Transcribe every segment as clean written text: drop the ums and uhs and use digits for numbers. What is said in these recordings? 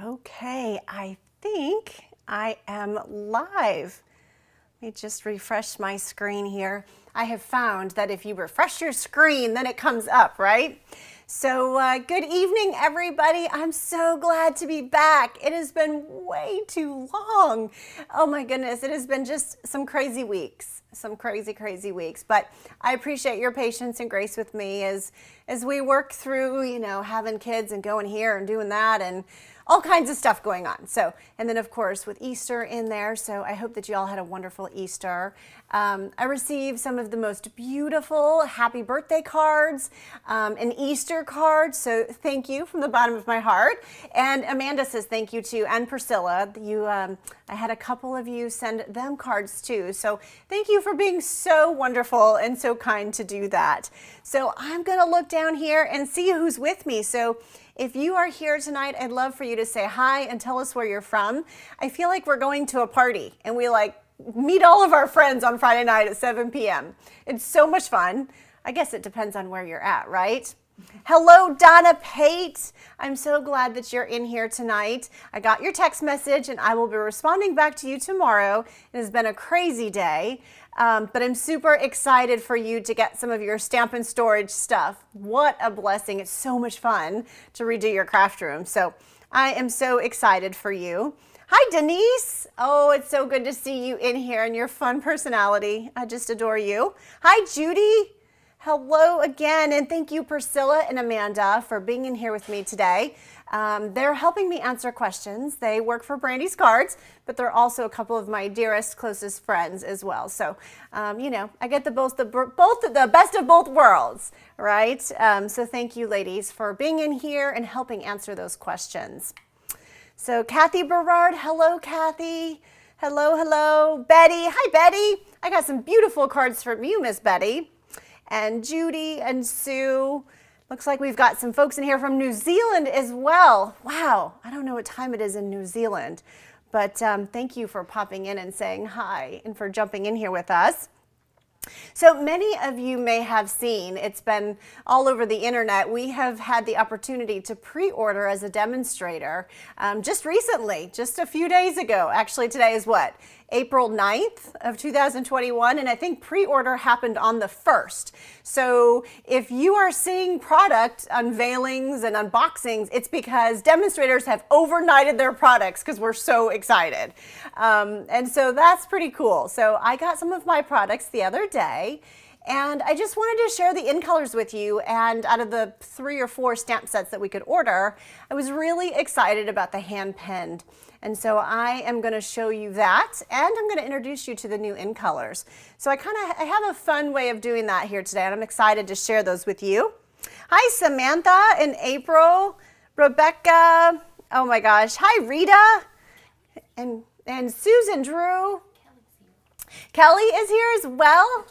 Okay, I think I am live. Let me just refresh my screen here. I have found that if you refresh your screen, then it comes up, right? So good evening, everybody. I'm so glad to be back. It has been way too long. Oh my goodness, it has been just some crazy weeks, some crazy weeks. But I appreciate your patience and grace with me as we work through, having kids and going here and doing that and all kinds of stuff going on. So, and then of course with Easter in there. So I hope that you all had a wonderful Easter. I received some of the most beautiful happy birthday cards, and Easter cards. So thank you from the bottom of my heart. And Amanda says thank you too. And Priscilla, I had a couple of you send them cards too. So thank you for being so wonderful and so kind to do that. So I'm going to look down here and see who's with me. So if you are here tonight, I'd love for you to say hi and tell us where you're from. I feel like we're going to a party and we meet all of our friends on Friday night at 7 p.m. It's so much fun. I guess it depends on where you're at, right? Hello, Donna Pate. I'm so glad that you're in here tonight. I got your text message and I will be responding back to you tomorrow. It has been a crazy day. But I'm super excited for you to get some of your Stampin' Storage stuff. What a blessing. It's so much fun to redo your craft room. So I am so excited for you. Hi, Denise. Oh, it's so good to see you in here and your fun personality. I just adore you. Hi, Judy. Hello again. And thank you, Priscilla and Amanda, for being in here with me today. They're helping me answer questions. They work for BrandysCards, but they're also a couple of my dearest, closest friends as well. So, I get the best of both worlds, right? So thank you, ladies, for being in here and helping answer those questions. So Kathy Berard, hello, Kathy. Hello. Betty, hi, Betty. I got some beautiful cards from you, Miss Betty. And Judy and Sue. Looks like we've got some folks in here from New Zealand as well. Wow, I don't know what time it is in New Zealand, but thank you for popping in and saying hi and for jumping in here with us. So many of you may have seen, it's been all over the internet, we have had the opportunity to pre-order as a demonstrator just recently, just a few days ago. Actually, today is what? April 9th of 2021, and I think pre-order happened on the 1st. So if you are seeing product unveilings and unboxings, it's because demonstrators have overnighted their products because we're so excited. And so that's pretty cool. So I got some of my products the other day, and I just wanted to share the in colors with you. And out of the 3 or 4 stamp sets that we could order, I was really excited about the hand-penned. And so I am going to show you that, and I'm going to introduce you to the new in colors. So I have a fun way of doing that here today, and I'm excited to share those with you. Hi, Samantha and April, Rebecca. Oh my gosh. Hi, Rita and Susan Drew. Kelly is here as well.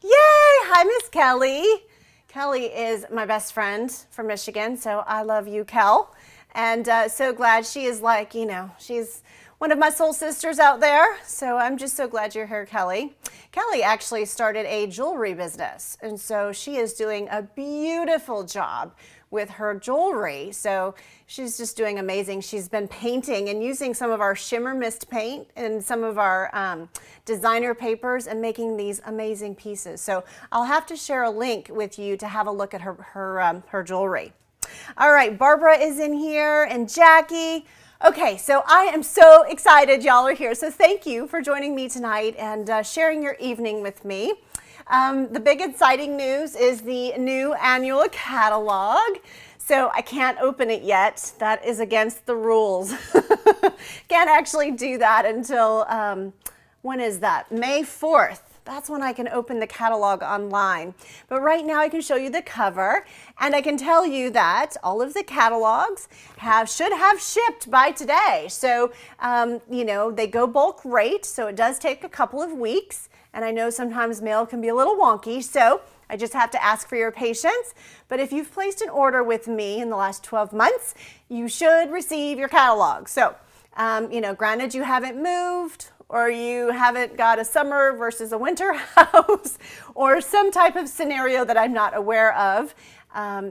Yay! Hi, Miss Kelly. Kelly is my best friend from Michigan, so I love you, Kel. And so glad she is she's one of my soul sisters out there. So I'm just so glad you're here, Kelly. Kelly actually started a jewelry business. And so she is doing a beautiful job with her jewelry. So she's just doing amazing. She's been painting and using some of our shimmer mist paint and some of our designer papers and making these amazing pieces. So I'll have to share a link with you to have a look at her jewelry. All right, Barbara is in here and Jackie. Okay, so I am so excited y'all are here. So thank you for joining me tonight and sharing your evening with me. The big exciting news is the new annual catalog. So I can't open it yet. That is against the rules. Can't actually do that until, when is that? May 4th. That's when I can open the catalog online. But right now I can show you the cover, and I can tell you that all of the catalogs should have shipped by today. So, they go bulk rate, so it does take a couple of weeks, and I know sometimes mail can be a little wonky, so I just have to ask for your patience. But if you've placed an order with me in the last 12 months, you should receive your catalog. So, granted you haven't moved, or you haven't got a summer versus a winter house, or some type of scenario that I'm not aware of,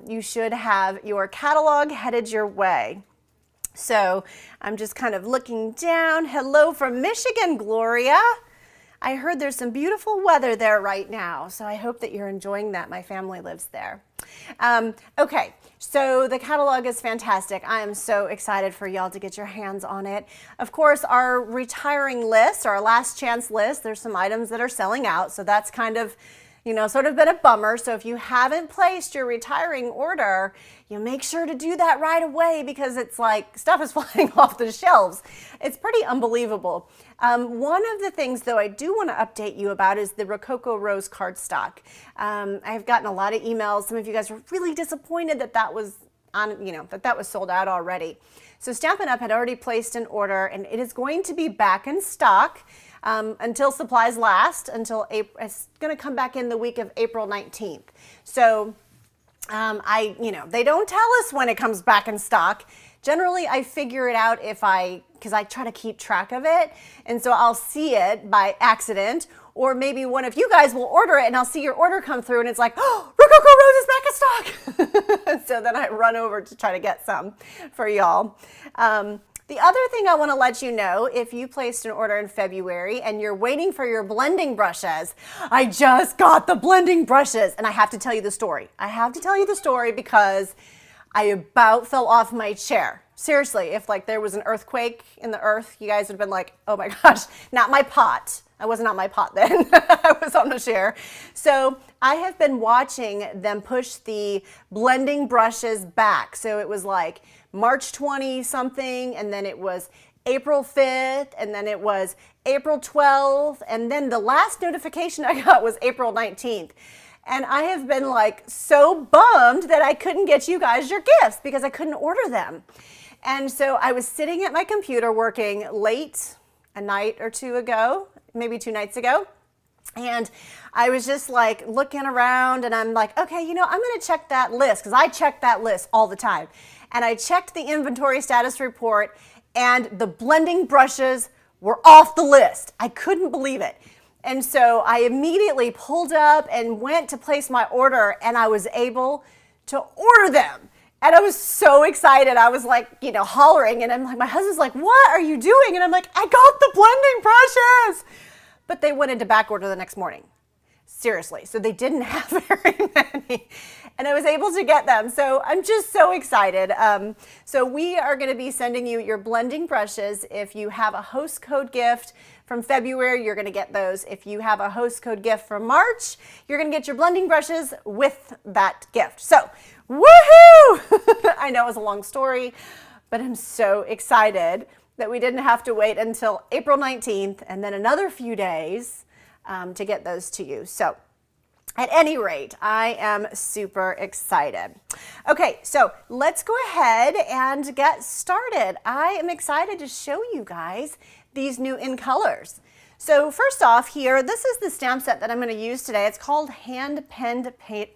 you should have your catalog headed your way. So I'm just kind of looking down. Hello from Michigan, Gloria. I heard there's some beautiful weather there right now, so I hope that you're enjoying that. My family lives there. Okay, so the catalog is fantastic. I am so excited for y'all to get your hands on it. Of course, our retiring list, our last chance list, there's some items that are selling out, so that's kind of, you know, sort of been a bummer. So if you haven't placed your retiring order, you make sure to do that right away because it's like stuff is flying off the shelves. It's pretty unbelievable. One of the things though I do want to update you about is the Rococo Rose cardstock. I've gotten a lot of emails. Some of you guys were really disappointed that that was on, you know, that was sold out already. So Stampin' Up! Had already placed an order and it is going to be back in stock. Until supplies last, until April. It's going to come back in the week of April 19th. So you know, they don't tell us when it comes back in stock. Generally, I figure it out because I try to keep track of it. And so I'll see it by accident, or maybe one of you guys will order it and I'll see your order come through and it's like, oh, Rococo Rose is back in stock. So then I run over to try to get some for y'all. The other thing I want to let you know, if you placed an order in February and you're waiting for your blending brushes, I just got the blending brushes and I have to tell you the story. I have to tell you the story because I about fell off my chair. Seriously, if like there was an earthquake in the earth, you guys would have been like, oh my gosh, not my pot. I wasn't on my pot then. I was on the chair. So I have been watching them push the blending brushes back. So it was like March 20 something, and then it was April 5th, and then it was April 12th, and then the last notification I got was April 19th. And I have been like so bummed that I couldn't get you guys your gifts because I couldn't order them. And so I was sitting at my computer working late a night or two ago, maybe 2 nights ago. And I was just like looking around and I'm like, okay, you know, I'm going to check that list because I check that list all the time. And I checked the inventory status report and the blending brushes were off the list. I couldn't believe it. And so I immediately pulled up and went to place my order and I was able to order them. And I was so excited. I was like, you know, hollering and I'm like, my husband's like, what are you doing? And I'm like, I got the blending brushes. But they went into back order the next morning. Seriously. So they didn't have very many and I was able to get them. So I'm just so excited. So we are going to be sending you your blending brushes. If you have a host code gift from February, you're going to get those. If you have a host code gift from March, you're going to get your blending brushes with that gift. So woohoo! I know it was a long story, but I'm so excited that we didn't have to wait until April 19th and then another few days to get those to you. So at any rate, I am super excited. Okay, so let's go ahead and get started. I am excited to show you guys these new in colors. So first off here, this is the stamp set that I'm going to use today. It's called Hand-Penned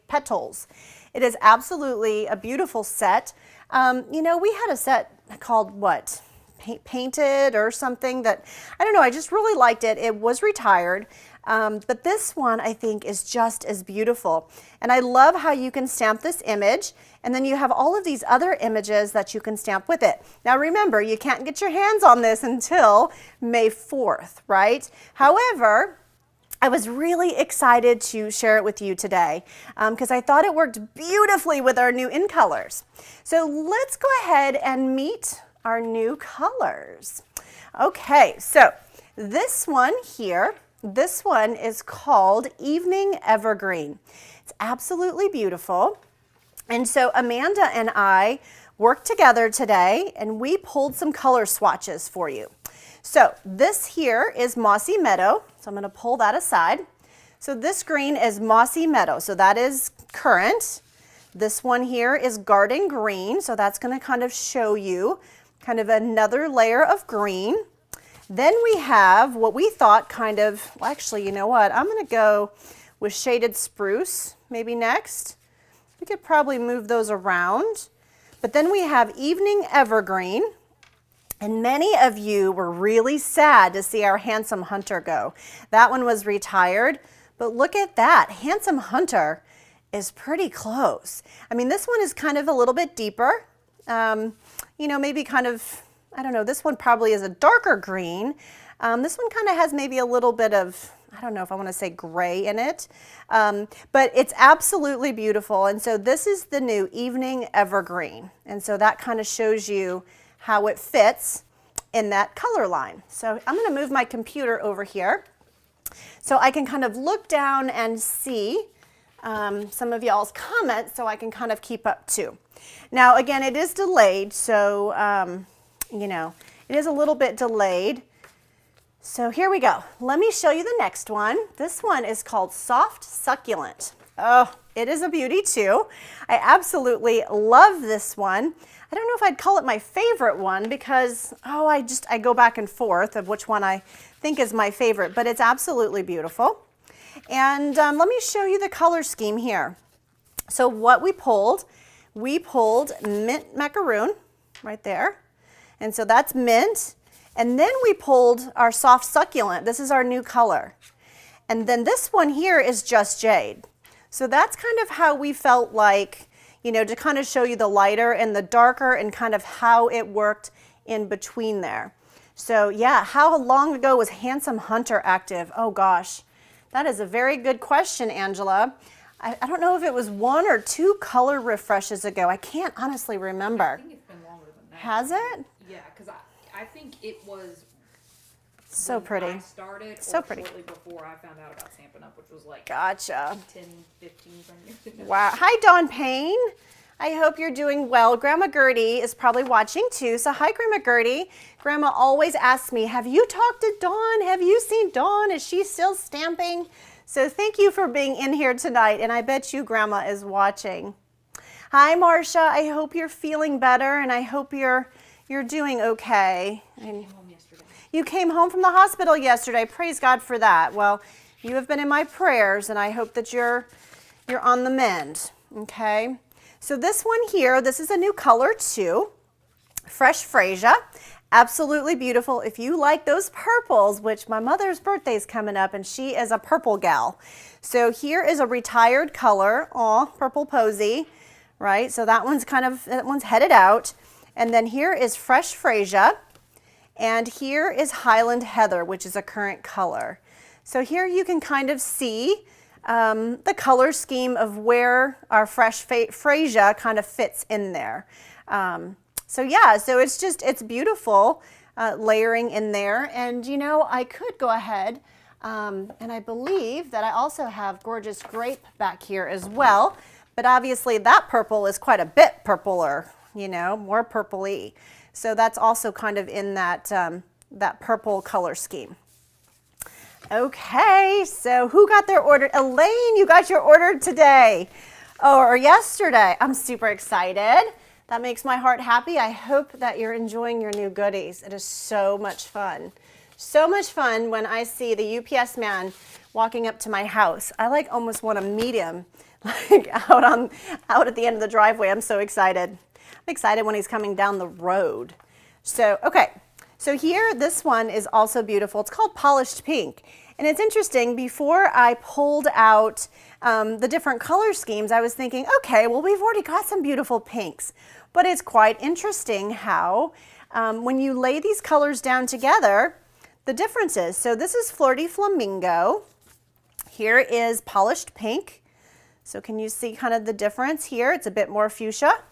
Petals. It is absolutely a beautiful set. You know, we had a set called what? Painted or something that, I don't know, I just really liked it. It was retired, but this one I think is just as beautiful. And I love how you can stamp this image and then you have all of these other images that you can stamp with it. Now remember, you can't get your hands on this until May 4th, right? However, I was really excited to share it with you today because I thought it worked beautifully with our new in colors. So let's go ahead and meet our new colors. Okay, so this one here, this one is called Evening Evergreen. It's absolutely beautiful. And so Amanda and I worked together today and we pulled some color swatches for you. So this here is Mossy Meadow. So I'm going to pull that aside. So this green is Mossy Meadow. So that is currant. This one here is Garden Green. So that's going to kind of show you kind of another layer of green. Then we have what we thought kind of, well, actually, you know what? I'm going to go with Shaded Spruce maybe next. We could probably move those around. But then we have Evening Evergreen. And many of you were really sad to see our Handsome Hunter go. That one was retired, but look at that. Handsome Hunter is pretty close. I mean, this one is kind of a little bit deeper. you know, maybe kind of, I don't know, this one probably is a darker green. This one kind of has maybe a little bit of, I don't know if I want to say gray in it, but it's absolutely beautiful. And so this is the new Evening Evergreen. And so that kind of shows you how it fits in that color line. So I'm going to move my computer over here so I can kind of look down and see some of y'all's comments so I can kind of keep up too. Now again, it is delayed, so you know, it is a little bit delayed. So here we go. Let me show you the next one. This one is called Soft Succulent. Oh, it is a beauty too. I absolutely love this one. I don't know if I'd call it my favorite one because, oh, I go back and forth of which one I think is my favorite, but it's absolutely beautiful. And let me show you the color scheme here. So what we pulled mint macaroon right there. And so that's mint. And then we pulled our soft succulent. This is our new color. And then this one here is just jade. So that's kind of how we felt like, you know, to kind of show you the lighter and the darker and kind of how it worked in between there. So yeah, how long ago was Handsome Hunter active? Oh gosh, that is a very good question, Angela. I don't know if it was 1 or 2 color refreshes ago. I can't honestly remember. I think it's been longer than that. Has it? Yeah, because I think it was so when pretty. I started So or pretty. shortly before I found out about Stampin' Up, which was like Gotcha. 10, 15 years ago. Wow. Hi, Dawn Payne. I hope you're doing well. Grandma Gertie is probably watching too. So hi, Grandma Gertie. Grandma always asks me, have you talked to Dawn? Have you seen Dawn? Is she still stamping? So thank you for being in here tonight. And I bet you Grandma is watching. Hi, Marcia. I hope you're feeling better and I hope you're doing okay. I came home yesterday. You came home from the hospital yesterday. Praise God for that. Well, you have been in my prayers and I hope that you're on the mend. Okay. So this one here, this is a new color too. Fresh Freesia. Absolutely beautiful. If you like those purples, which my mother's birthday is coming up and she is a purple gal. So here is a retired color. Aw, purple posy, right? So that one's headed out. And then here is Fresh Freesia. And here is Highland Heather, which is a current color. So here you can kind of see the color scheme of where our Fresh Freesia kind of fits in there. So yeah, so it's beautiful layering in there. And you know, I could go ahead and I believe that I also have Gorgeous Grape back here as well. But obviously that purple is quite a bit purpler, you know, more purpley. So that's also kind of in that, that purple color scheme. Okay, so who got their order? Elaine, you got your order today or yesterday. I'm super excited. That makes my heart happy. I hope that you're enjoying your new goodies. It is so much fun. So much fun when I see the UPS man walking up to my house. I like almost want to meet him like out at the end of the driveway. I'm so excited. I'm excited when he's coming down the road. So, okay. So here, this one is also beautiful. It's called Polished Pink. And it's interesting, before I pulled out the different color schemes, I was thinking, okay, well, we've already got some beautiful pinks. But it's quite interesting how, when you lay these colors down together, the differences. So this is Flirty Flamingo. Here is Polished Pink. So can you see kind of the difference here? It's a bit more fuchsia.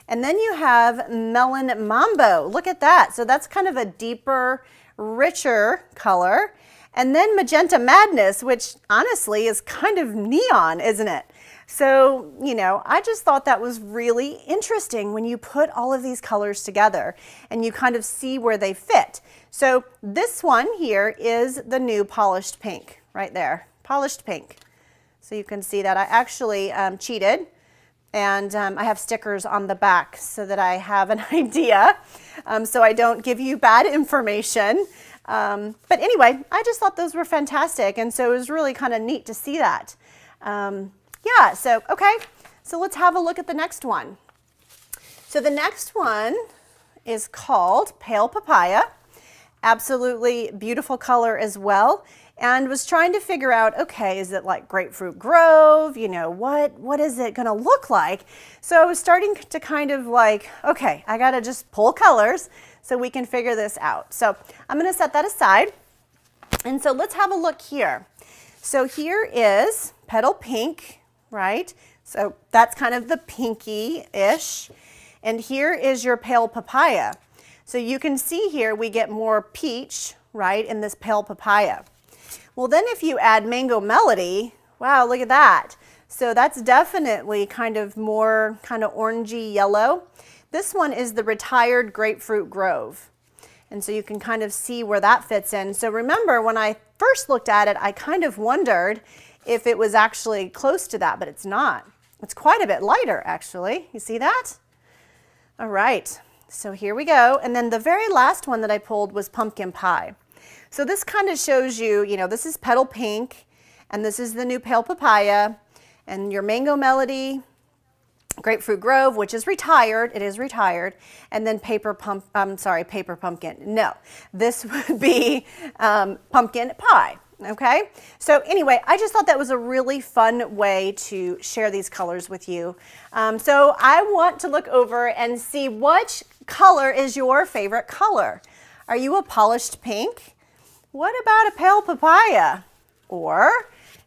And then you have Melon Mambo. Look at that. So that's kind of a deeper, richer color. And then Magenta Madness, which honestly is kind of neon, isn't it? So, you know, I just thought that was really interesting when you put all of these colors together and you kind of see where they fit. So this one here is the new Polished Pink right there. Polished Pink. So you can see that I actually cheated. And I have stickers on the back so that I have an idea, so I don't give you bad information. But anyway, I just thought those were fantastic, and so it was really kind of neat to see that. Yeah, so okay, so let's have a look at the next one. So the next one is called Pale Papaya. Absolutely beautiful color as well. and was trying to figure out, okay, is it like Grapefruit Grove? You know, what is it gonna look like? So I was starting to kind of like, okay, I gotta just pull colors so we can figure this out. So I'm gonna set that aside. And so let's have a look here. So here is Petal Pink, right? So that's kind of the pinky-ish. And here is your Pale Papaya. So you can see here we get more peach, right, in this Pale Papaya. Well, then if you add Mango Melody, wow, look at that. So that's definitely kind of more kind of orangey yellow. This one is the Retired Grapefruit Grove. And so you can kind of see where that fits in. So remember, when I first looked at it, I kind of wondered if it was actually close to that, but it's not. It's quite a bit lighter, actually. You see that? All right, so here we go. And then the very last one that I pulled was Pumpkin Pie. So this kind of shows you, you know, this is Petal Pink, and this is the new Pale Papaya, and your Mango Melody, Grapefruit Grove, which is retired, it is retired, and then Paper Pumpkin. No, this would be Pumpkin Pie, okay? So anyway, I just thought that was a really fun way to share these colors with you. So I want to look over and see which color is your favorite color. Are you a polished pink? What about a Pale Papaya? Or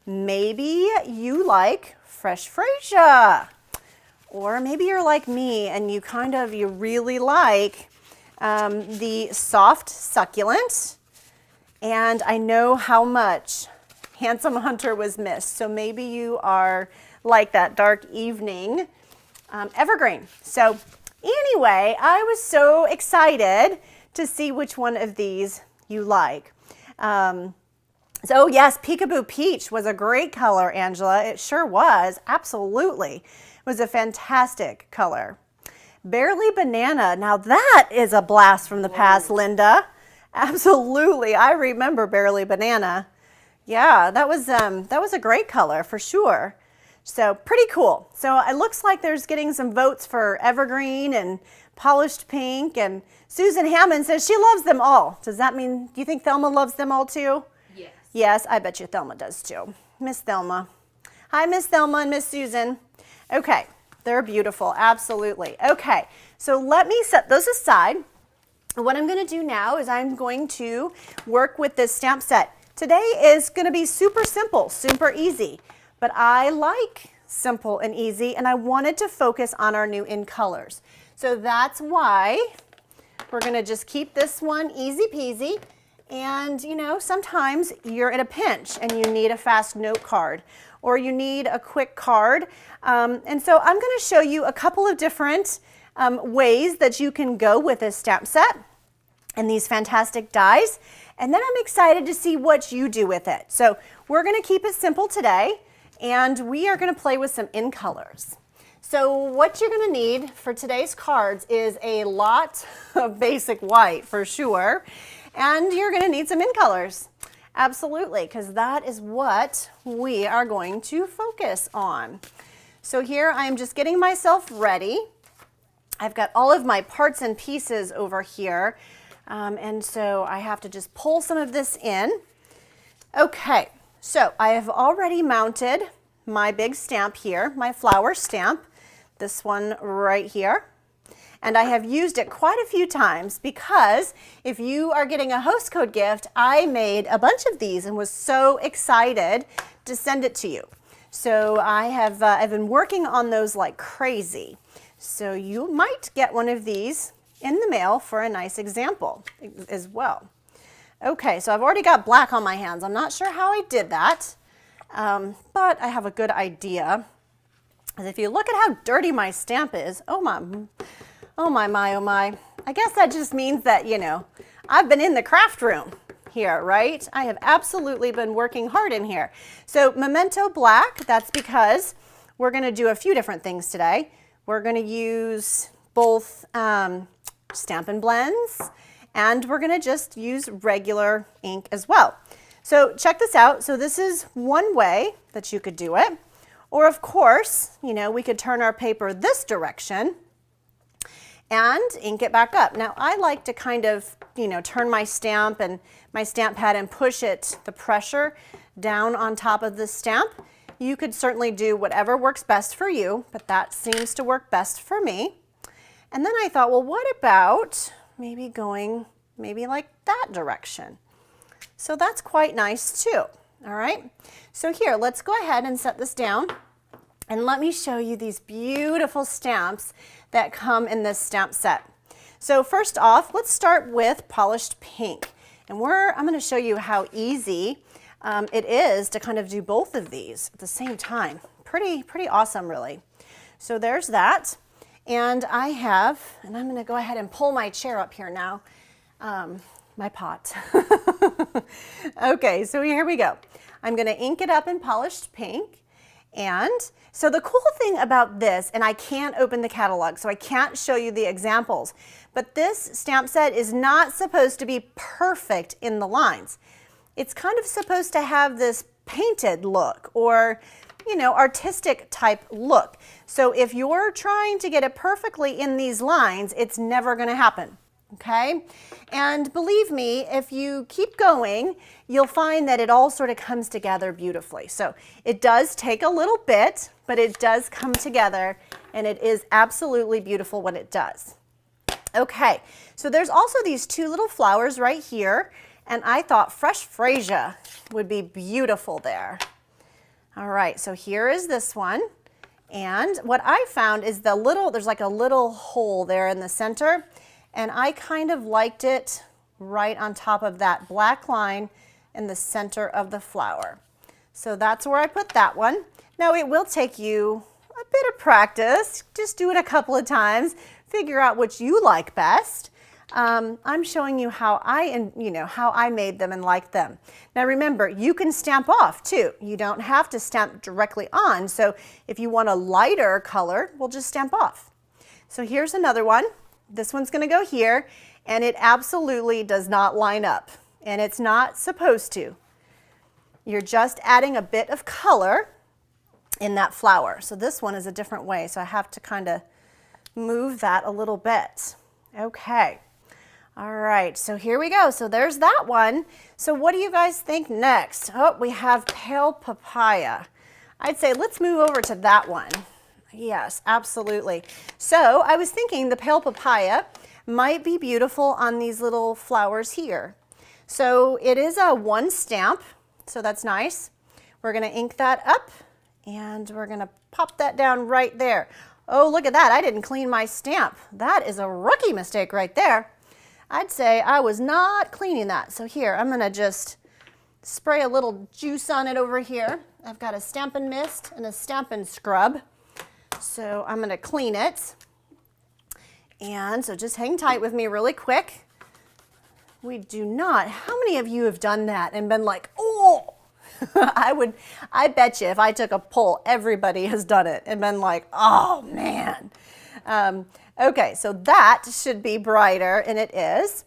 maybe you like Fresh Freesia. Or maybe you're like me and you really like the soft succulent. And I know how much Handsome Hunter was missed. So maybe you are like that dark evening evergreen. So anyway, I was so excited to see which one of these you like. So yes, Peekaboo Peach was a great color, Angela. It sure was, absolutely. It was a fantastic color. Barely Banana, now that is a blast from the past, Linda. Absolutely, I remember Barely Banana. Yeah, that was a great color for sure. So pretty cool. So it looks like there's getting some votes for Evergreen and Polished Pink, and Susan Hammond says she loves them all. Does that mean, do you think Thelma loves them all too? Yes. Yes, I bet you Thelma does too. Miss Thelma. Hi, Miss Thelma and Miss Susan. Okay, they're beautiful, absolutely. Okay, so let me set those aside. What I'm going to do now is I'm going to work with this stamp set. Today is going to be super simple, super easy, but I like simple and easy, and I wanted to focus on our new in colors. So that's why we're going to just keep this one easy peasy. And you know, sometimes you're in a pinch and you need a fast note card, or you need a quick card. And so I'm going to show you a couple of different ways that you can go with this stamp set and these fantastic dies. And then I'm excited to see what you do with it. So we're going to keep it simple today, and we are going to play with some in colors. So what you're going to need for today's cards is a lot of basic white for sure. And you're going to need some in colors. Absolutely, because that is what we are going to focus on. So here I am just getting myself ready. I've got all of my parts and pieces over here. And so I have to just pull some of this in. Okay, so I have already mounted my big stamp here, my flower stamp, this one right here. And I have used it quite a few times because if you are getting a host code gift, I made a bunch of these and was so excited to send it to you. So I've been working on those like crazy. So you might get one of these in the mail for a nice example as well. Okay, so I've already got black on my hands. I'm not sure how I did that, but I have a good idea. If you look at how dirty my stamp is, oh my. Oh my, oh my. I guess that just means that, you know, I've been in the craft room here, right? I have absolutely been working hard in here. So Memento Black, that's because we're going to do a few different things today. We're going to use both Stampin' Blends, and we're going to just use regular ink as well. So check this out. So this is one way that you could do it. Or of course, you know, we could turn our paper this direction. and ink it back up. Now I like to kind of, turn my stamp and my stamp pad and push the pressure down on top of the stamp. You could certainly do whatever works best for you, but that seems to work best for me. And then I thought, well, what about maybe going like that direction? So that's quite nice too. All right, so here, let's go ahead and set this down and let me show you these beautiful stamps that come in this stamp set. So first off, let's start with polished pink. And I'm going to show you how easy it is to kind of do both of these at the same time. Pretty awesome, really. So there's that. And I'm going to go ahead and pull my chair up here now. My pot. Okay, so here we go. I'm going to ink it up in polished pink. And so the cool thing about this, and I can't open the catalog, so I can't show you the examples, but this stamp set is not supposed to be perfect in the lines. It's kind of supposed to have this painted look or, artistic type look. So if you're trying to get it perfectly in these lines, it's never going to happen. Okay? And believe me, if you keep going, you'll find that it all sort of comes together beautifully. So it does take a little bit, but it does come together, and it is absolutely beautiful when it does. Okay, so there's also these two little flowers right here, and I thought fresh freesia would be beautiful there. All right, so here is this one. And what I found is there's like a little hole there in the center, and I kind of liked it right on top of that black line in the center of the flower. So that's where I put that one. Now it will take you a bit of practice. Just do it a couple of times. Figure out which you like best. I'm showing you how I made them and liked them. Now remember, you can stamp off too. You don't have to stamp directly on. So if you want a lighter color, we'll just stamp off. So here's another one. This one's going to go here, and it absolutely does not line up, and it's not supposed to. You're just adding a bit of color in that flower. So this one is a different way, so I have to kind of move that a little bit. Okay. All right, so here we go. So there's that one. So what do you guys think next? Oh, we have pale papaya. I'd say let's move over to that one. Yes, absolutely. So I was thinking the pale papaya might be beautiful on these little flowers here. So it is a one stamp, so that's nice. We're going to ink that up, and we're going to pop that down right there. Oh, look at that. I didn't clean my stamp. That is a rookie mistake right there. I'd say I was not cleaning that. So here, I'm going to just spray a little juice on it over here. I've got a Stampin' Mist and a Stampin' Scrub. So I'm going to clean it. And so just hang tight with me really quick. We do not. How many of you have done that and been like, oh, I bet you if I took a poll, everybody has done it and been like, oh man. Okay, so that should be brighter, and it is.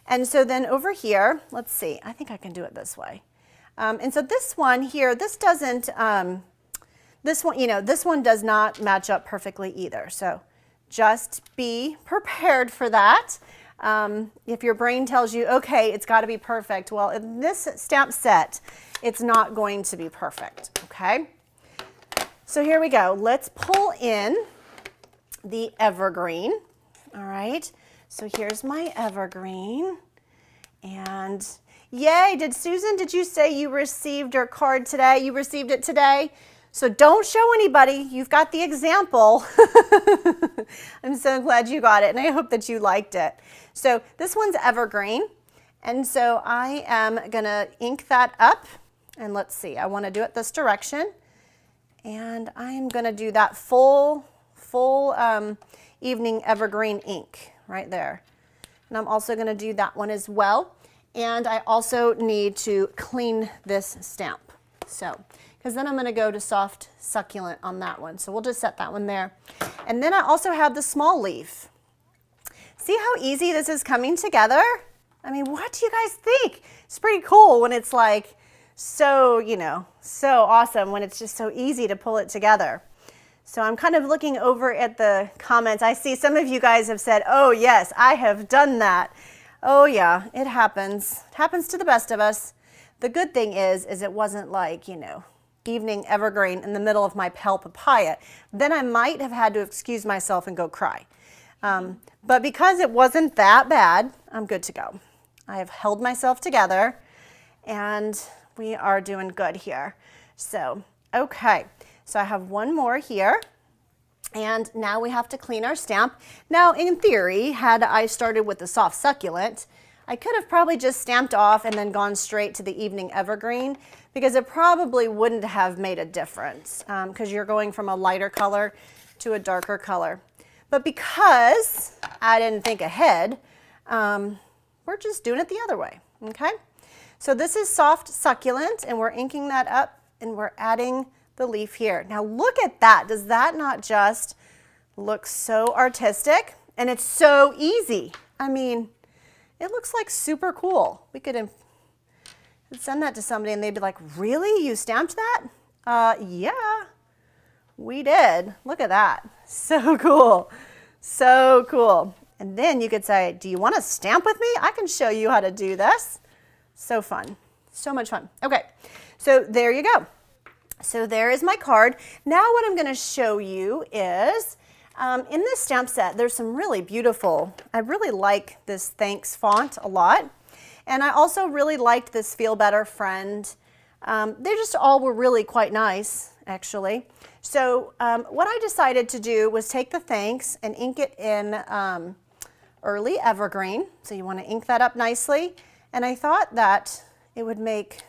And so then over here, let's see, I think I can do it this way. And so this one here, this doesn't, this one does not match up perfectly either. So just be prepared for that. If your brain tells you, okay, it's got to be perfect, well, in this stamp set, it's not going to be perfect, okay? So here we go. Let's pull in the evergreen. All right, so here's my evergreen. And yay, Susan, did you say you received your card today? You received it today? So don't show anybody. You've got the example. I'm so glad you got it, and I hope that you liked it. So this one's evergreen, and so I am gonna ink that up, and let's see, I wanna do it this direction, and I'm gonna do that full evening evergreen ink right there. And I'm also gonna do that one as well, and I also need to clean this stamp. So, because then I'm going to go to soft succulent on that one. So we'll just set that one there. And then I also have the small leaf. See how easy this is coming together? I mean, what do you guys think? It's pretty cool when it's like so, so awesome when it's just so easy to pull it together. So I'm kind of looking over at the comments. I see some of you guys have said, oh yes, I have done that. Oh yeah, it happens. It happens to the best of us. The good thing is it wasn't like, you know, evening evergreen in the middle of my pale papaya. Then I might have had to excuse myself and go cry. But because it wasn't that bad, I'm good to go. I have held myself together and we are doing good here. So, okay, so I have one more here. And now we have to clean our stamp. Now, in theory, had I started with the soft succulent, I could have probably just stamped off and then gone straight to the evening evergreen, because it probably wouldn't have made a difference because you're going from a lighter color to a darker color. But because I didn't think ahead, we're just doing it the other way, okay? So this is soft succulent, and we're inking that up, and we're adding the leaf here. Now look at that. Does that not just look so artistic? And it's so easy. I mean, it looks like super cool. We could send that to somebody and they'd be like, really? You stamped that? Yeah, we did. Look at that. So cool. So cool. And then you could say, do you want to stamp with me? I can show you how to do this. So fun. So much fun. Okay, so there you go. So there is my card. Now what I'm going to show you is, in this stamp set, there's some really beautiful, I really like this Thanks font a lot. And I also really liked this Feel Better Friend. They just all were really quite nice, actually. So what I decided to do was take the Thanks and ink it in Early Evergreen. So you want to ink that up nicely. And I thought that it would make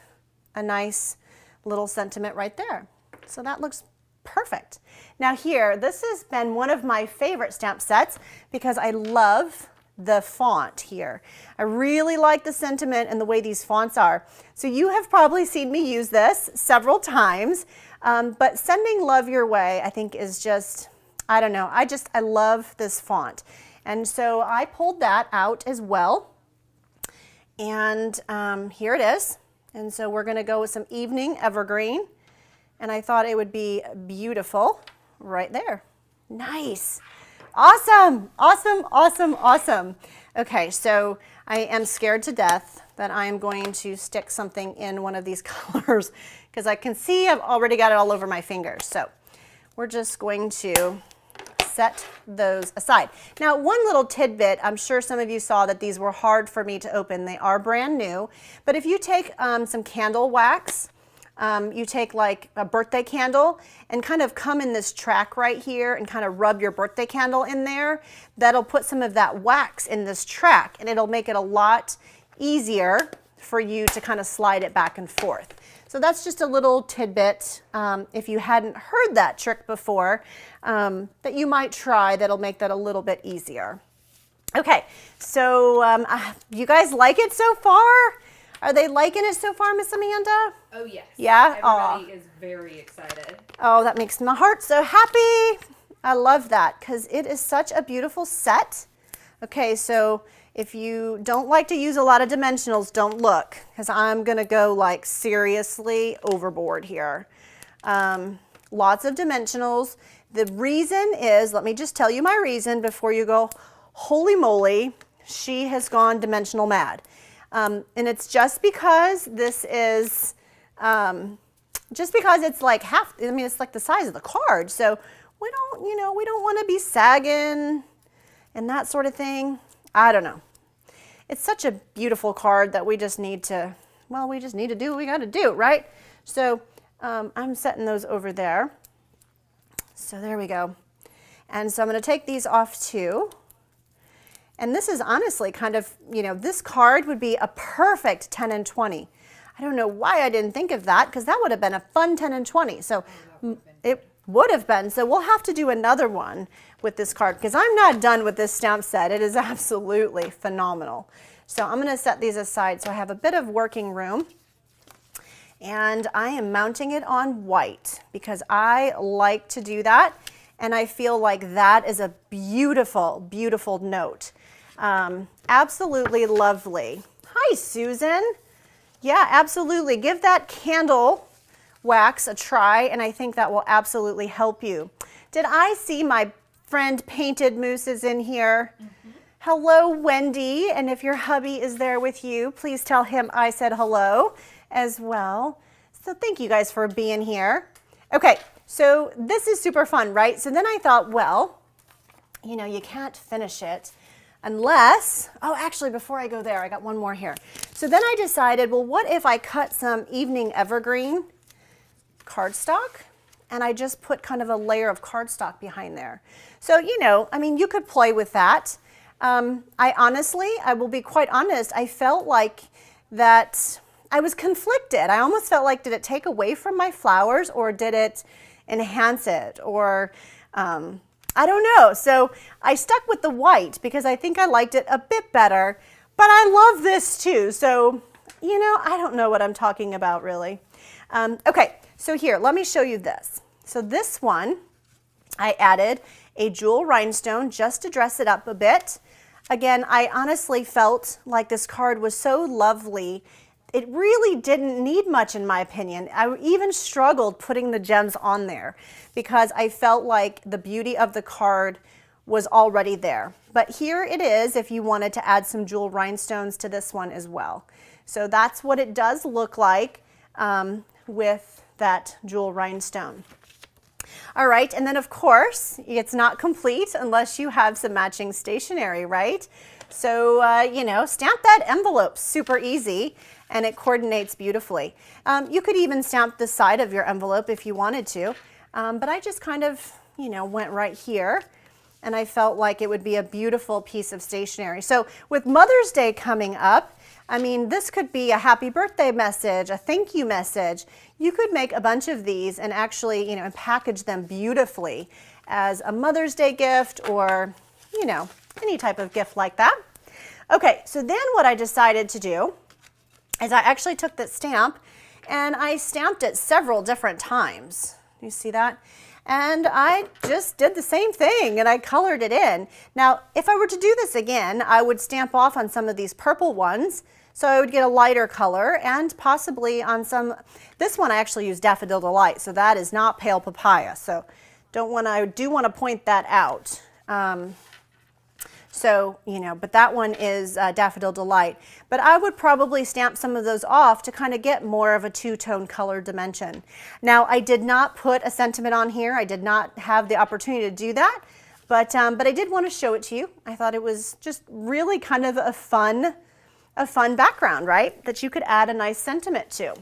a nice little sentiment right there. So that looks perfect. Now here, this has been one of my favorite stamp sets because I love the font here. I really like the sentiment and the way these fonts are. So you have probably seen me use this several times, but Sending Love Your Way I think is just, I don't know, I love this font. And so I pulled that out as well. And here it is. And so we're going to go with some Evening Evergreen. And I thought it would be beautiful right there. Nice. Awesome. Awesome, awesome, awesome. Okay, so I am scared to death that I am going to stick something in one of these colors because I can see I've already got it all over my fingers. So we're just going to set those aside. Now, one little tidbit, I'm sure some of you saw that these were hard for me to open. They are brand new, but if you take some candle wax, you take like a birthday candle and kind of come in this track right here and kind of rub your birthday candle in there, that'll put some of that wax in this track and it'll make it a lot easier for you to kind of slide it back and forth. So that's just a little tidbit, if you hadn't heard that trick before, that you might try, that'll make that a little bit easier. Okay, so you guys like it so far? Are they liking it so far, Miss Amanda? Oh yes. Yeah? Everybody is very excited. Oh, that makes my heart so happy. I love that because it is such a beautiful set. Okay, so if you don't like to use a lot of dimensionals, don't look because I'm going to go like seriously overboard here. Lots of dimensionals. The reason is, let me just tell you my reason before you go, holy moly, she has gone dimensional mad. And it's just because this is, just because it's like half, I mean, it's like the size of the card. So we don't, you know, we don't want to be sagging and that sort of thing. I don't know. It's such a beautiful card that we just need to, well, we just need to do what we got to do, right? So I'm setting those over there. So there we go. And so I'm going to take these off too. And this is honestly kind of, you know, this card would be a perfect 10 and 20. I don't know why I didn't think of that because that would have been a fun 10 and 20. So it would have been. So we'll have to do another one with this card because I'm not done with this stamp set. It is absolutely phenomenal. So I'm going to set these aside so I have a bit of working room. And I am mounting it on white because I like to do that. And I feel like that is a beautiful, beautiful note. Absolutely lovely. Hi, Susan. Yeah, absolutely. Give that candle wax a try, and I think that will absolutely help you. Did I see my friend Painted Moose is in here? Hello, Wendy. And if your hubby is there with you, please tell him I said hello as well. So thank you guys for being here. Okay, so this is super fun, right? So then I thought, well, you know, you can't finish it unless, oh, actually, before I go there, I got one more here. So then I decided, well, what if I cut some evening evergreen cardstock and I just put kind of a layer of cardstock behind there. So, you know, I mean, you could play with that. I will be quite honest, I felt like that I was conflicted. I almost felt like, did it take away from my flowers or did it enhance it? Or I don't know. So I stuck with the white because I think I liked it a bit better, but I love this too. So, you know, I don't know what I'm talking about really. Okay, so here, let me show you this. So this one, I added a jewel rhinestone just to dress it up a bit. Again, I honestly felt like this card was so lovely. It really didn't need much in my opinion. I even struggled putting the gems on there because I felt like the beauty of the card was already there. But here it is if you wanted to add some jewel rhinestones to this one as well. So that's what it does look like with that jewel rhinestone. All right, and then of course, it's not complete unless you have some matching stationery, right? So, you know, stamp that envelope, super easy, and it coordinates beautifully. You could even stamp the side of your envelope if you wanted to, but I just kind of, you know, went right here, and I felt like it would be a beautiful piece of stationery. So with Mother's Day coming up, I mean, this could be a happy birthday message, a thank you message. You could make a bunch of these and actually, you know, and package them beautifully as a Mother's Day gift or, you know, any type of gift like that. Okay, so then what I decided to do is I actually took that stamp and I stamped it several different times. You see that? And I just did the same thing and I colored it in. Now, if I were to do this again, I would stamp off on some of these purple ones. So I would get a lighter color and possibly on some, this one I actually used Daffodil Delight, so that is not Pale Papaya. So I do want to point that out. So, you know, but that one is Daffodil Delight. But I would probably stamp some of those off to kind of get more of a two-tone color dimension. Now, I did not put a sentiment on here. I did not have the opportunity to do that, but I did want to show it to you. I thought it was just really kind of a fun background, right? That you could add a nice sentiment to.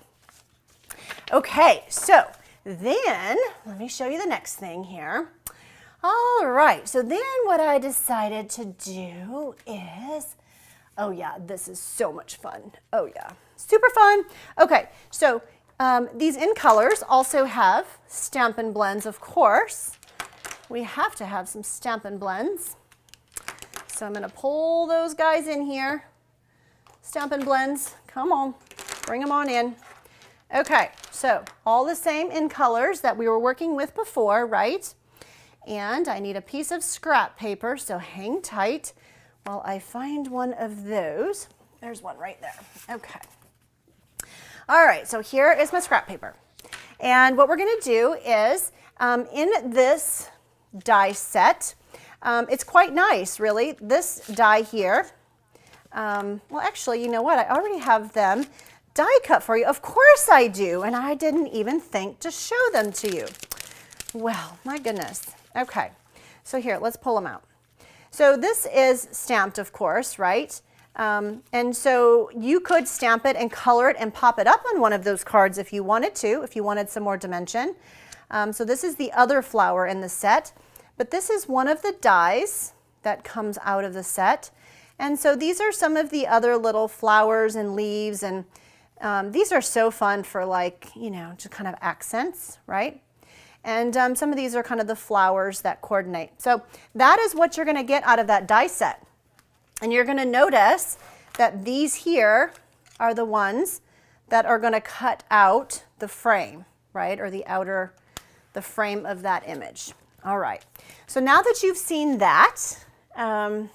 Okay, so then let me show you the next thing here. All right, so then what I decided to do is, oh yeah, this is so much fun. Oh yeah, super fun. Okay, so these in colors also have Stampin' Blends, of course. We have to have some Stampin' Blends. So I'm gonna pull those guys in here. Stampin' Blends, come on, bring them on in. Okay, so all the same in colors that we were working with before, right? And I need a piece of scrap paper, so hang tight while I find one of those. There's one right there. Okay. All right, so here is my scrap paper. And what we're going to do is, in this die set, it's quite nice, really. This die here, well, actually, you know what? I already have them die cut for you. Of course I do, and I didn't even think to show them to you. Well, my goodness. Okay, so here, let's pull them out. So this is stamped, of course, right? And so you could stamp it and color it and pop it up on one of those cards if you wanted to, if you wanted some more dimension. So this is the other flower in the set, but this is one of the dies that comes out of the set. And so these are some of the other little flowers and leaves, and these are so fun for, like, you know, just kind of accents, right? And some of these are kind of the flowers that coordinate. So that is what you're going to get out of that die set. And you're going to notice that these here are the ones that are going to cut out the frame, right? Or the frame of that image. All right. So now that you've seen that, Australia,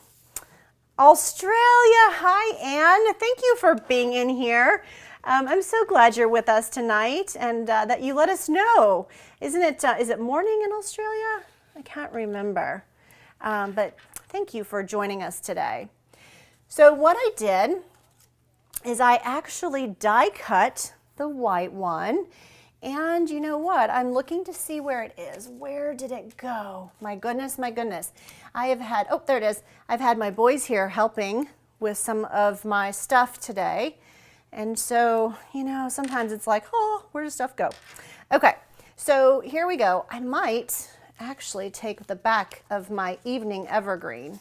hi Anne. Thank you for being in here. I'm so glad you're with us tonight and that you let us know. Isn't it, is it morning in Australia? I can't remember, but thank you for joining us today. So what I did is I actually die cut the white one, and you know what? I'm looking to see where it is. Where did it go? My goodness, my goodness. I have had, oh, there it is. I've had my boys here helping with some of my stuff today. And so, you know, sometimes it's like, oh, where does stuff go? Okay, so here we go. I might actually take the back of my evening evergreen.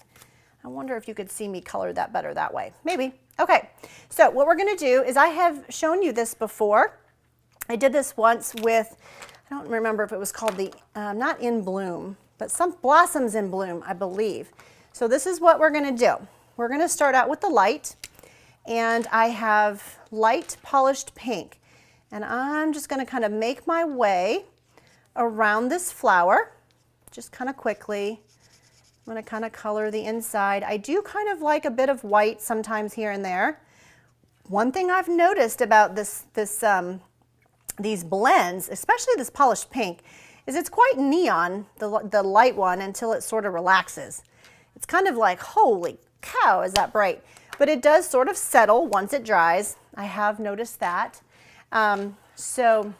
I wonder if you could see me color that better that way. Maybe. Okay, so what we're going to do is I have shown you this before. I did this once with, I don't remember if it was called the, not In Bloom, but some Blossoms in Bloom, I believe. So this is what we're going to do. We're going to start out with the light, and I have light polished pink. And I'm just going to kind of make my way around this flower, just kind of quickly. I'm going to kind of color the inside. I do kind of like a bit of white sometimes here and there. One thing I've noticed about these blends, especially this polished pink, is it's quite neon, the light one, until it sort of relaxes. It's kind of like, holy cow, is that bright? But it does sort of settle once it dries. I have noticed that. So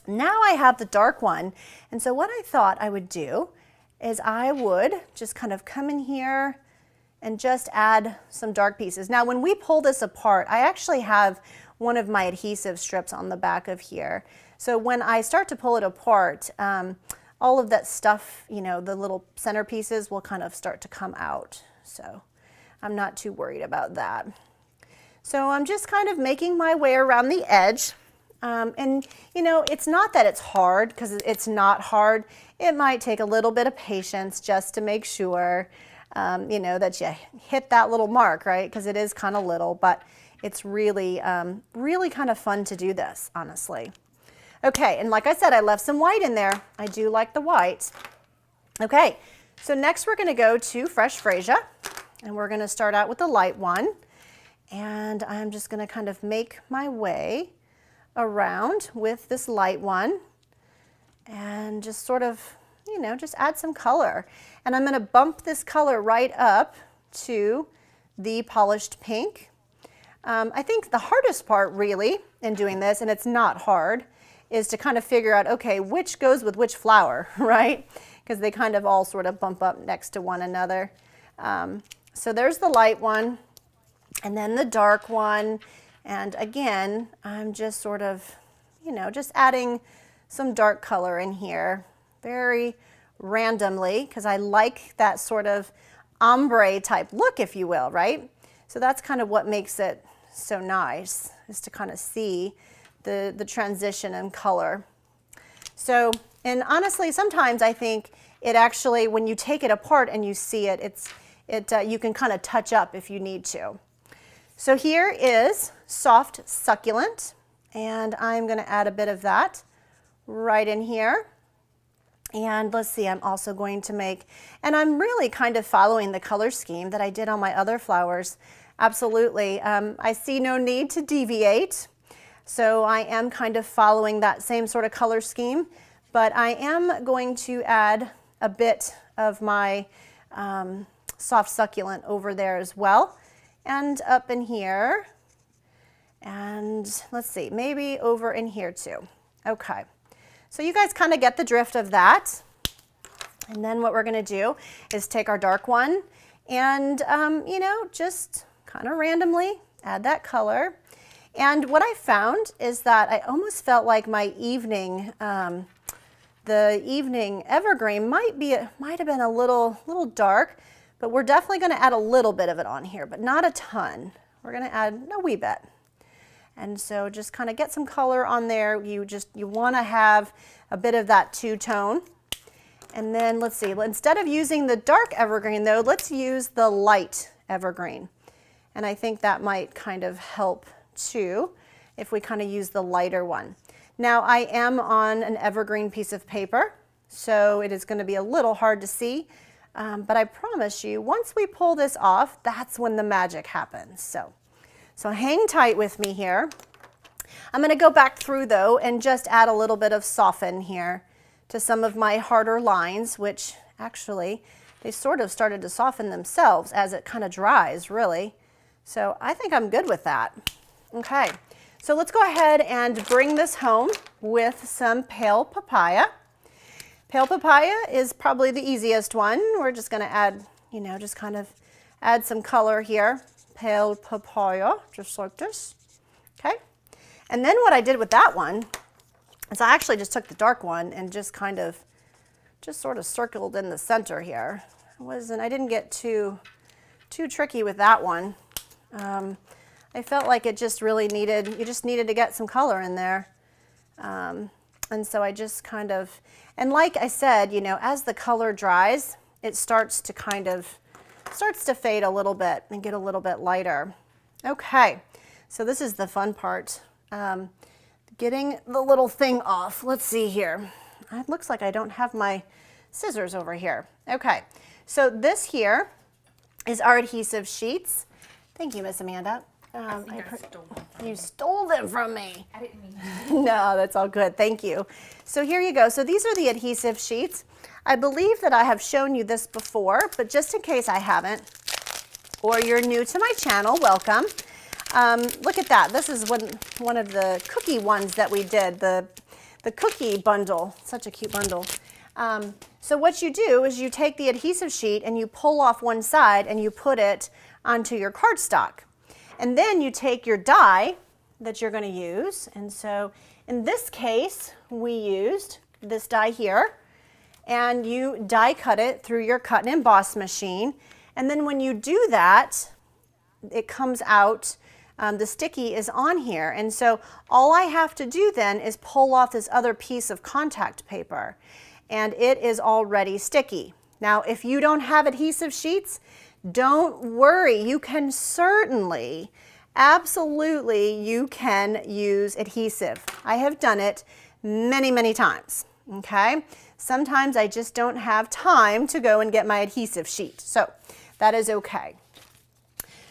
now I have the dark one, and so what I thought I would do is I would just kind of come in here and just add some dark pieces. Now when we pull this apart, I actually have one of my adhesive strips on the back of here. So when I start to pull it apart, all of that stuff, you know, the little center pieces will kind of start to come out. So I'm not too worried about that. So I'm just kind of making my way around the edge. And you know, it's not that it's hard, because it's not hard. It might take a little bit of patience just to make sure, you know, that you hit that little mark, right? Because it is kind of little, but it's really, really kind of fun to do this, honestly. Okay, and like I said, I left some white in there. I do like the white. Okay, so next we're going to go to Fresh Freesia, and we're going to start out with the light one. And I'm just going to kind of make my way around with this light one and just sort of, you know, just add some color. And I'm going to bump this color right up to the polished pink. I think the hardest part really in doing this, and it's not hard, is to kind of figure out, okay, which goes with which flower, right? Because they kind of all sort of bump up next to one another. So there's the light one, and then the dark one. And again, I'm just sort of, you know, just adding some dark color in here very randomly, because I like that sort of ombre type look, if you will, right? So that's kind of what makes it so nice, is to kind of see the transition in color. So, and honestly, sometimes I think it actually, when you take it apart and you see it, you can kind of touch up if you need to. So here is Soft Succulent, and I'm going to add a bit of that right in here. And let's see, I'm also going to make, and I'm really kind of following the color scheme that I did on my other flowers. Absolutely. I see no need to deviate. So I am kind of following that same sort of color scheme, but I am going to add a bit of my Soft Succulent over there as well, and up in here, and let's see, maybe over in here too. Okay. So you guys kind of get the drift of that. And then what we're going to do is take our dark one and, you know, just kind of randomly add that color. And what I found is that I almost felt like my evening, the evening evergreen might have been a little dark, but we're definitely going to add a little bit of it on here, but not a ton. We're going to add a wee bit. And so just kind of get some color on there. You want to have a bit of that two-tone. And then let's see, instead of using the dark evergreen though, let's use the light evergreen. And I think that might kind of help too, if we kind of use the lighter one. Now I am on an evergreen piece of paper, so it is going to be a little hard to see, but I promise you, once we pull this off, that's when the magic happens. So hang tight with me here. I'm going to go back through though and just add a little bit of soften here to some of my harder lines, which actually they sort of started to soften themselves as it kind of dries, really. So I think I'm good with that. Okay, so let's go ahead and bring this home with some pale papaya. Pale papaya is probably the easiest one. We're just going to add, you know, just kind of add some color here. Pale papaya, just like this. Okay, and then what I did with that one is I actually just took the dark one and just kind of just sort of circled in the center here. I didn't get too tricky with that one. I felt like it just really needed, you just needed to get some color in there. And so I just kind of, and like I said, you know, as the color dries, it starts to fade a little bit and get a little bit lighter. Okay, so this is the fun part. Getting the little thing off. Let's see here. It looks like I don't have my scissors over here. Okay, so this here is our adhesive sheets. Thank you, Miss Amanda. You stole them from me. I didn't mean to. No, that's all good. Thank you. So here you go. So these are the adhesive sheets. I believe that I have shown you this before, but just in case I haven't, or you're new to my channel, welcome. Look at that. This is one of the cookie ones that we did, the cookie bundle. Such a cute bundle. So what you do is you take the adhesive sheet and you pull off one side and you put it onto your cardstock. And then you take your die that you're going to use. And so in this case, we used this die here. And you die cut it through your cut and emboss machine. And then when you do that, it comes out, the sticky is on here. And so all I have to do then is pull off this other piece of contact paper. And it is already sticky. Now, if you don't have adhesive sheets, don't worry. You can certainly, absolutely, you can use adhesive. I have done it many, many times, okay? Sometimes I just don't have time to go and get my adhesive sheet. So that is okay.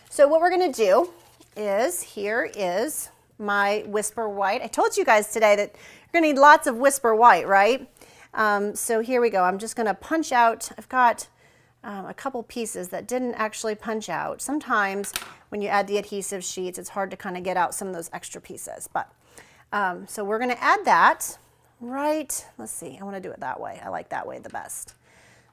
So what we're going to do is, here is my Whisper White. I told you guys today that you're going to need lots of Whisper White, right? So here we go. I'm just going to punch out. I've got a couple pieces that didn't actually punch out. Sometimes when you add the adhesive sheets, it's hard to kind of get out some of those extra pieces. But so we're going to add that right. Let's see. I want to do it that way. I like that way the best.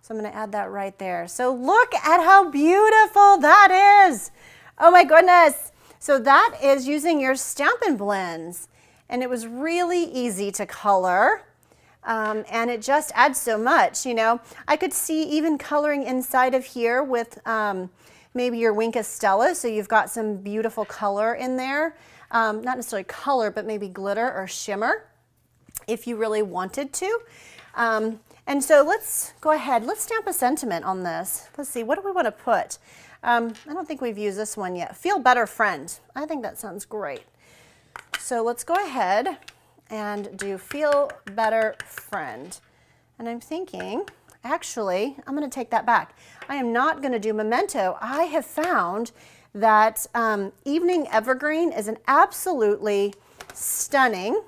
So I'm going to add that right there. So look at how beautiful that is. Oh my goodness. So that is using your Stampin' Blends. And it was really easy to color. And it just adds so much, you know. I could see even coloring inside of here with maybe your Wink of Stella, so you've got some beautiful color in there. Not necessarily color, but maybe glitter or shimmer if you really wanted to. And so let's go ahead. Let's stamp a sentiment on this. Let's see, what do we want to put? I don't think we've used this one yet. Feel Better Friend. I think that sounds great. So let's go ahead and do Feel Better Friend. And I'm thinking, actually, I'm going to take that back. I am not going to do Memento. I have found that Evening Evergreen is an absolutely stunning,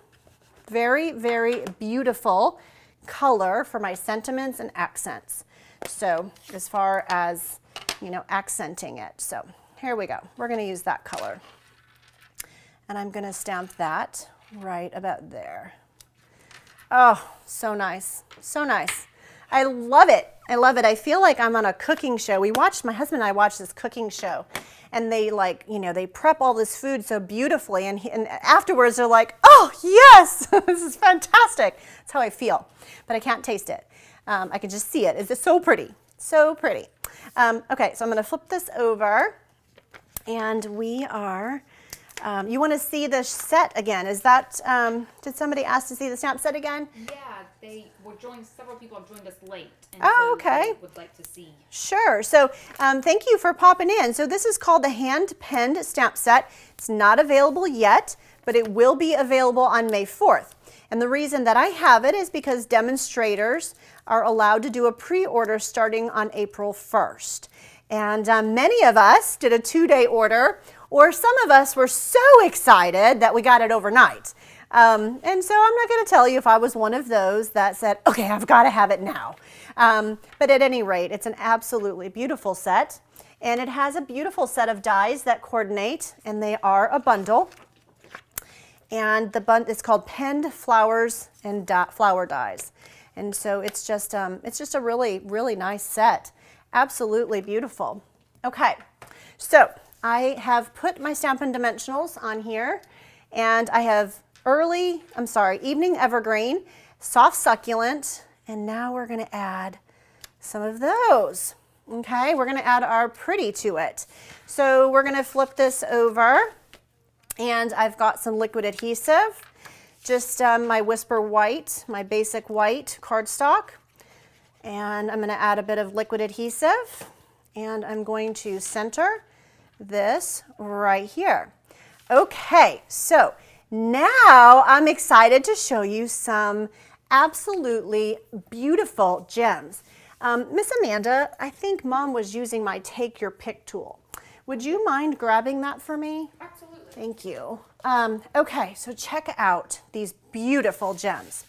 very, very beautiful color for my sentiments and accents. So as far as, you know, accenting it. So here we go. We're going to use that color. And I'm going to stamp that right about there. Oh, so nice. So nice. I love it. I love it. I feel like I'm on a cooking show. My husband and I watched this cooking show, and they they prep all this food so beautifully, and afterwards they're like, oh yes, this is fantastic. That's how I feel, but I can't taste it. I can just see it. It's so pretty. So pretty. Okay, so I'm going to flip this over, and we are, you want to see the set again. Is that, did somebody ask to see the stamp set again? Yeah, several people have joined us late. And oh, okay. Would like to see. Sure. So thank you for popping in. So this is called the Hand-Penned Stamp Set. It's not available yet, but it will be available on May 4th. And the reason that I have it is because demonstrators are allowed to do a pre-order starting on April 1st. And many of us did a 2-day order, or some of us were so excited that we got it overnight. And so I'm not going to tell you if I was one of those that said, okay, I've got to have it now. But at any rate, it's an absolutely beautiful set. And it has a beautiful set of dies that coordinate, and they are a bundle. And it's called Penned Flowers and Flower Dies. And so it's just a really, really nice set. Absolutely beautiful. Okay, so I have put my Stampin' Dimensionals on here, and I have Evening Evergreen, Soft Succulent, and now we're going to add some of those. Okay, we're going to add our pretty to it. So we're going to flip this over, and I've got some liquid adhesive, just my Whisper White, my basic white cardstock, and I'm going to add a bit of liquid adhesive, and I'm going to center this right here. Okay, so now I'm excited to show you some absolutely beautiful gems. Miss Amanda, I think Mom was using my Take Your Pick tool. Would you mind grabbing that for me? Absolutely. Thank you. Okay, so check out these beautiful gems.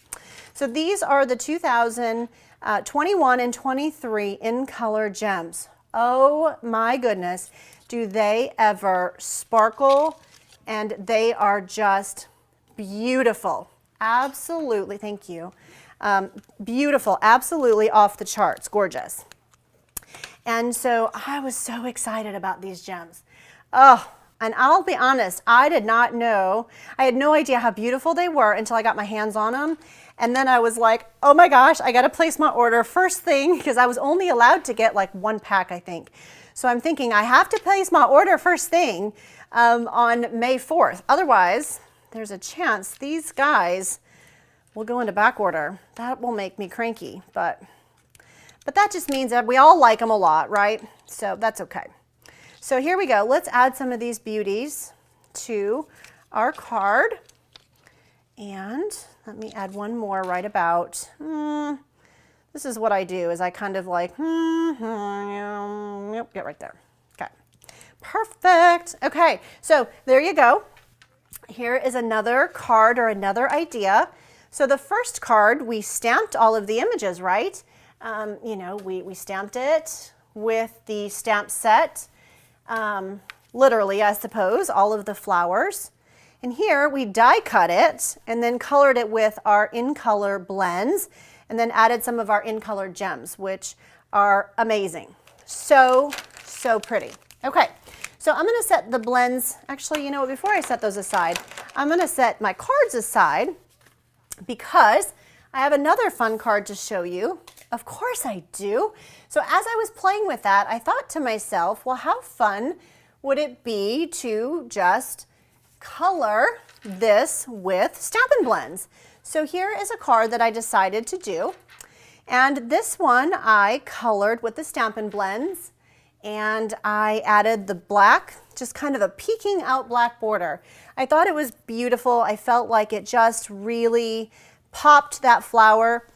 So these are the 2021 and 23 in color gems. Oh my goodness, do they ever sparkle, and they are just beautiful. Absolutely, thank you. Beautiful, absolutely off the charts, gorgeous. And so I was so excited about these gems. Oh, and I'll be honest, I did not know, I had no idea how beautiful they were until I got my hands on them. And then I was like, oh my gosh, I got to place my order first thing, because I was only allowed to get like one pack, I think. So I'm thinking I have to place my order first thing on May 4th. Otherwise, there's a chance these guys will go into back order. That will make me cranky, but that just means that we all like them a lot, right? So that's okay. So here we go. Let's add some of these beauties to our card. And let me add one more right about, this is what I do, is I kind of like, get right there. Okay, perfect. Okay, so there you go. Here is another card or another idea. So the first card, we stamped all of the images, right? You know, we stamped it with the stamp set, literally, I suppose, all of the flowers. And here we die cut it and then colored it with our in-color blends, and then added some of our in-color gems, which are amazing. So, so pretty. Okay, so I'm gonna set the blends, actually, you know what, before I set those aside, I'm gonna set my cards aside, because I have another fun card to show you. Of course I do. So as I was playing with that, I thought to myself, well, how fun would it be to just color this with Stampin' Blends? So here is a card that I decided to do. And this one I colored with the Stampin' Blends, and I added the black, just kind of a peeking out black border. I thought it was beautiful. I felt like it just really popped that flower.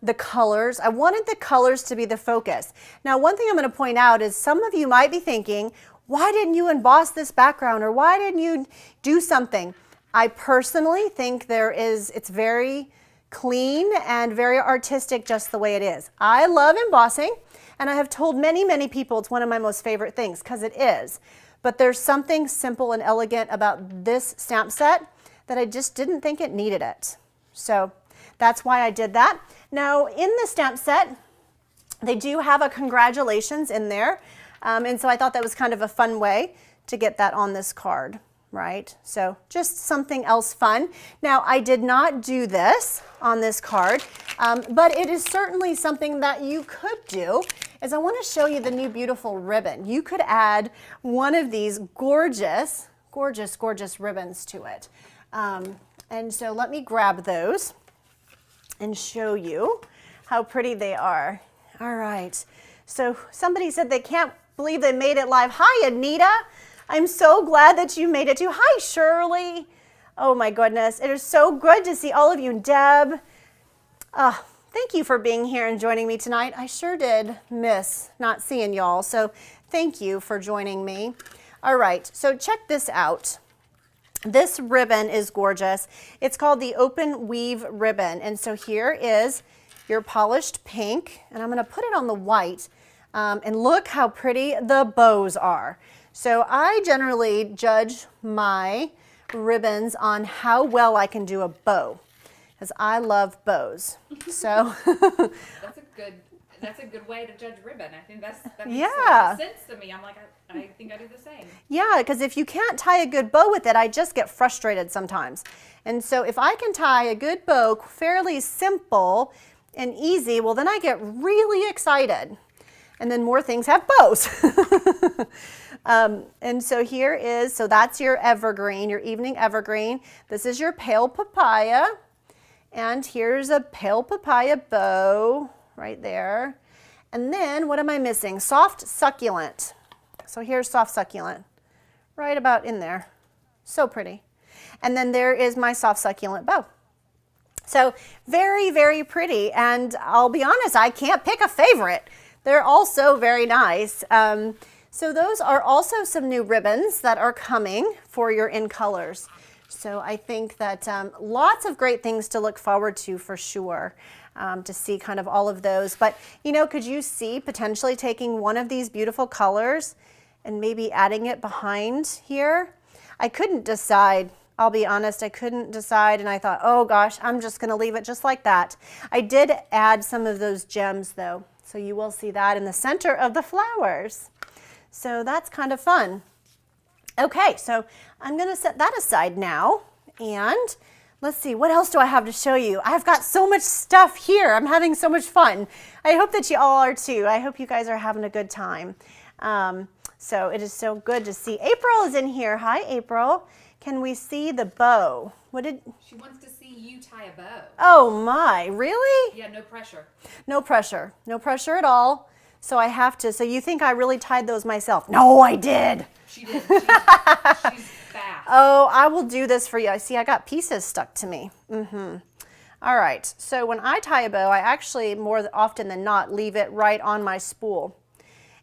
The colors, I wanted the colors to be the focus. Now, one thing I'm going to point out is some of you might be thinking, why didn't you emboss this background, or why didn't you do something? I personally think it's very clean and very artistic just the way it is. I love embossing, and I have told many, many people it's one of my most favorite things, because it is. But there's something simple and elegant about this stamp set that I just didn't think it needed it. So that's why I did that. Now, in the stamp set, they do have a congratulations in there. And so I thought that was kind of a fun way to get that on this card, right? So just something else fun. Now, I did not do this on this card, but it is certainly something that you could do, is I want to show you the new beautiful ribbon. You could add one of these gorgeous, gorgeous, gorgeous ribbons to it. And so let me grab those and show you how pretty they are. All right, so somebody said they can't believe they made it live. Hi, Anita. I'm so glad that you made it too. Hi, Shirley. Oh my goodness, it is so good to see all of you. Deb, thank you for being here and joining me tonight. I sure did miss not seeing y'all, so thank you for joining me. All right, so check this out. This ribbon is gorgeous. It's called the Open Weave ribbon. And so here is your polished pink, and I'm going to put it on the white. And look how pretty the bows are. So I generally judge my ribbons on how well I can do a bow, because I love bows. So that's a good way to judge ribbon. I think that makes yeah. sense to me. I'm like, I think I do the same. Yeah, because if you can't tie a good bow with it, I just get frustrated sometimes. And so if I can tie a good bow fairly simple and easy, well, then I get really excited. And then more things have bows. And so here is, so that's your evergreen, your evening evergreen. This is your pale papaya. And here's a pale papaya bow right there. And then what am I missing? Soft succulent. So here's soft succulent, right about in there. So pretty. And then there is my soft succulent bow. So very, very pretty. And I'll be honest, I can't pick a favorite. They're all so very nice. So those are also some new ribbons that are coming for your in colors. So I think that lots of great things to look forward to for sure, to see kind of all of those. But, you know, could you see potentially taking one of these beautiful colors and maybe adding it behind here? I couldn't decide. I'll be honest, I couldn't decide, and I thought, oh gosh, I'm just going to leave it just like that. I did add some of those gems though, so you will see that in the center of the flowers. So that's kind of fun. Okay, so I'm going to set that aside now, and let's see, what else do I have to show you? I've got so much stuff here. I'm having so much fun. I hope that you all are too. I hope you guys are having a good time. So it is so good to see. April is in here. Hi, April. Can we see the bow? She wants to see you tie a bow. Oh my, really? Yeah, no pressure. No pressure. No pressure at all. So I have to. So you think I really tied those myself? No, I did. She did. She's fast. Oh, I will do this for you. I see I got pieces stuck to me. All right. So when I tie a bow, I actually more often than not leave it right on my spool.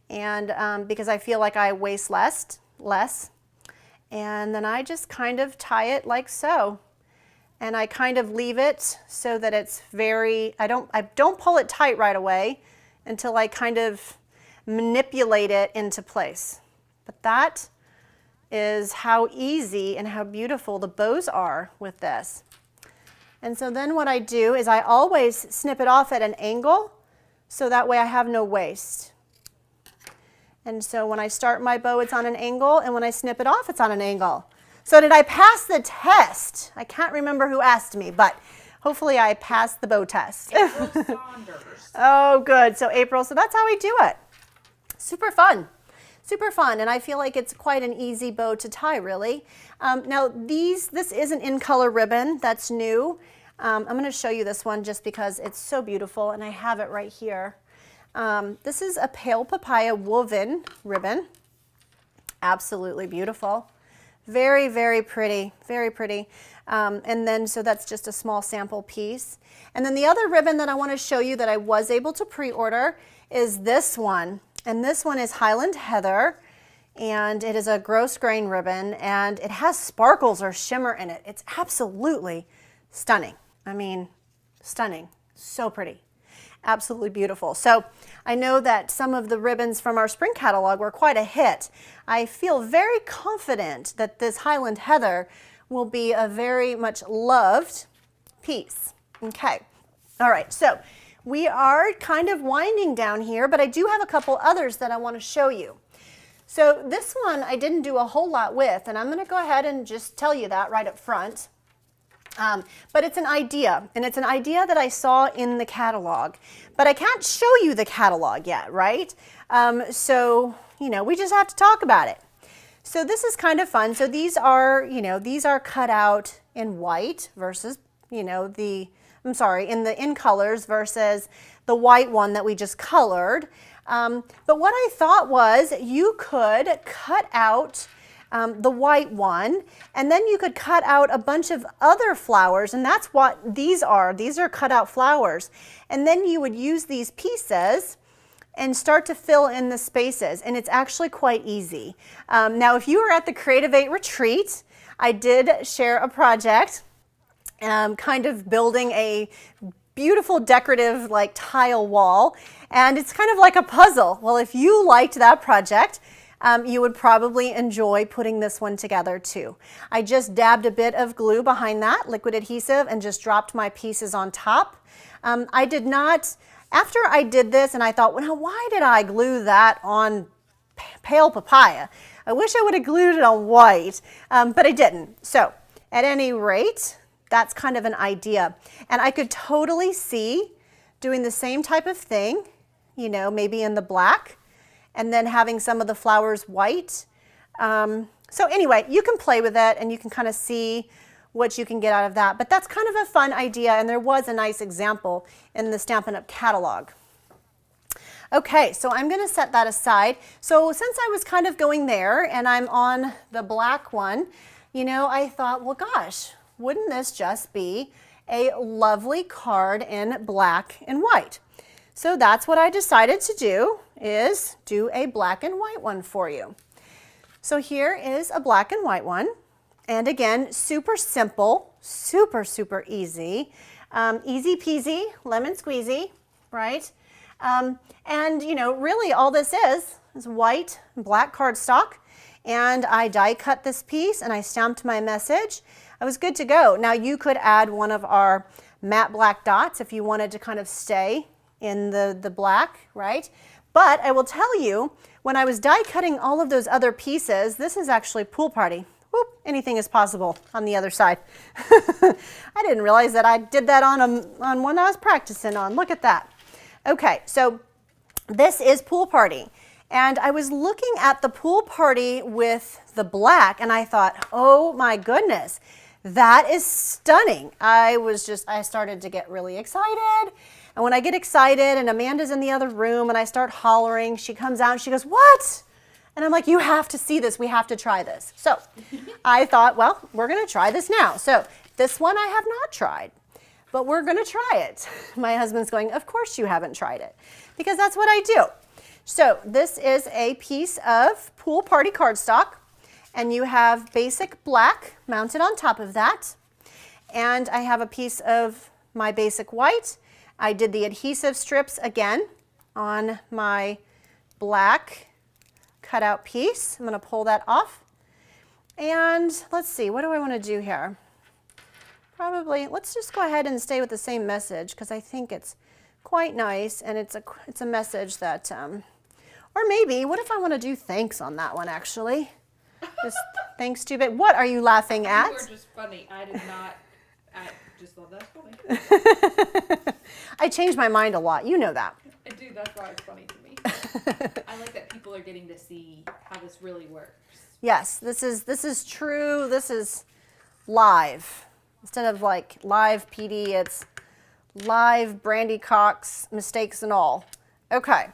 And because I feel like I waste less. And then I just kind of tie it like so. And I kind of leave it so that it's I don't pull it tight right away until I kind of manipulate it into place. But that is how easy and how beautiful the bows are with this. And so then what I do is I always snip it off at an angle, so that way I have no waste. And so when I start my bow, it's on an angle, and when I snip it off, it's on an angle. So did I pass the test? I can't remember who asked me, but hopefully I passed the bow test. April Saunders. Oh, good. So April, so that's how we do it. Super fun. Super fun, and I feel like it's quite an easy bow to tie, really. Now, this is an in-color ribbon that's new. I'm going to show you this one just because it's so beautiful, and I have it right here. This is a pale papaya woven ribbon. Absolutely beautiful. Very, very pretty, very pretty. And then, so that's just a small sample piece. And then the other ribbon that I want to show you that I was able to pre-order is this one. And this one is Highland Heather, and it is a gross grain ribbon, and it has sparkles or shimmer in it. It's absolutely stunning. I mean, stunning. So pretty. Absolutely beautiful. So I know that some of the ribbons from our spring catalog were quite a hit. I feel very confident that this Highland Heather will be a very much loved piece. Okay. All right. So we are kind of winding down here, but I do have a couple others that I want to show you. So this one I didn't do a whole lot with, and I'm going to go ahead and just tell you that right up front. But it's an idea, and it's an idea that I saw in the catalog, but I can't show you the catalog yet, right? So, you know, we just have to talk about it. So this is kind of fun. So these are, you know, these are cut out in white versus, you know, in colors versus the white one that we just colored. But what I thought was you could cut out the white one, and then you could cut out a bunch of other flowers, and that's what these are. These are cut out flowers. And then you would use these pieces and start to fill in the spaces, and it's actually quite easy. Now, if you were at the Creative 8 retreat, I did share a project, kind of building a beautiful decorative like tile wall, and it's kind of like a puzzle. Well, if you liked that project, you would probably enjoy putting this one together too. I just dabbed a bit of glue behind that, liquid adhesive, and just dropped my pieces on top. I did not, after I did this and I thought, well, why did I glue that on pale papaya? I wish I would have glued it on white, but I didn't. So at any rate, that's kind of an idea. And I could totally see doing the same type of thing, you know, maybe in the black, and then having some of the flowers white. So anyway, you can play with it and you can kind of see what you can get out of that. But that's kind of a fun idea, and there was a nice example in the Stampin' Up! Catalog. Okay, so I'm going to set that aside. So since I was kind of going there and I'm on the black one, you know, I thought, well, gosh, wouldn't this just be a lovely card in black and white? So that's what I decided to do, is do a black and white one for you. So here is a black and white one. And again, super simple, super, super easy. Easy peasy, lemon squeezy, right? And you know, really all this is white and black cardstock. And I die cut this piece and I stamped my message. I was good to go. Now you could add one of our matte black dots if you wanted to kind of stay in the black, right? But I will tell you, when I was die cutting all of those other pieces, this is actually Pool Party. Whoop, anything is possible on the other side. I didn't realize that I did that on one I was practicing on. Look at that. Okay, so this is Pool Party. And I was looking at the Pool Party with the black and I thought, oh my goodness, that is stunning. I started to get really excited. And when I get excited and Amanda's in the other room and I start hollering, she comes out and she goes, what? And I'm like, you have to see this. We have to try this. So I thought, well, we're going to try this now. So this one I have not tried, but we're going to try it. My husband's going, of course you haven't tried it, because that's what I do. So this is a piece of Pool Party cardstock, and you have basic black mounted on top of that. And I have a piece of my basic white. I did the adhesive strips again on my black cutout piece. I'm going to pull that off. And let's see, what do I want to do here? Probably, let's just go ahead and stay with the same message, because I think it's quite nice, and it's a message that, or maybe, what if I want to do thanks on that one, actually? Just thanks to, but what are you laughing at? You were just funny. I just thought that's funny. I change my mind a lot. You know that. I do. That's why it's funny to me. I like that people are getting to see how this really works. Yes, this is true. This is live. Instead of like live PD, it's live Brandy Cox mistakes and all. Okay.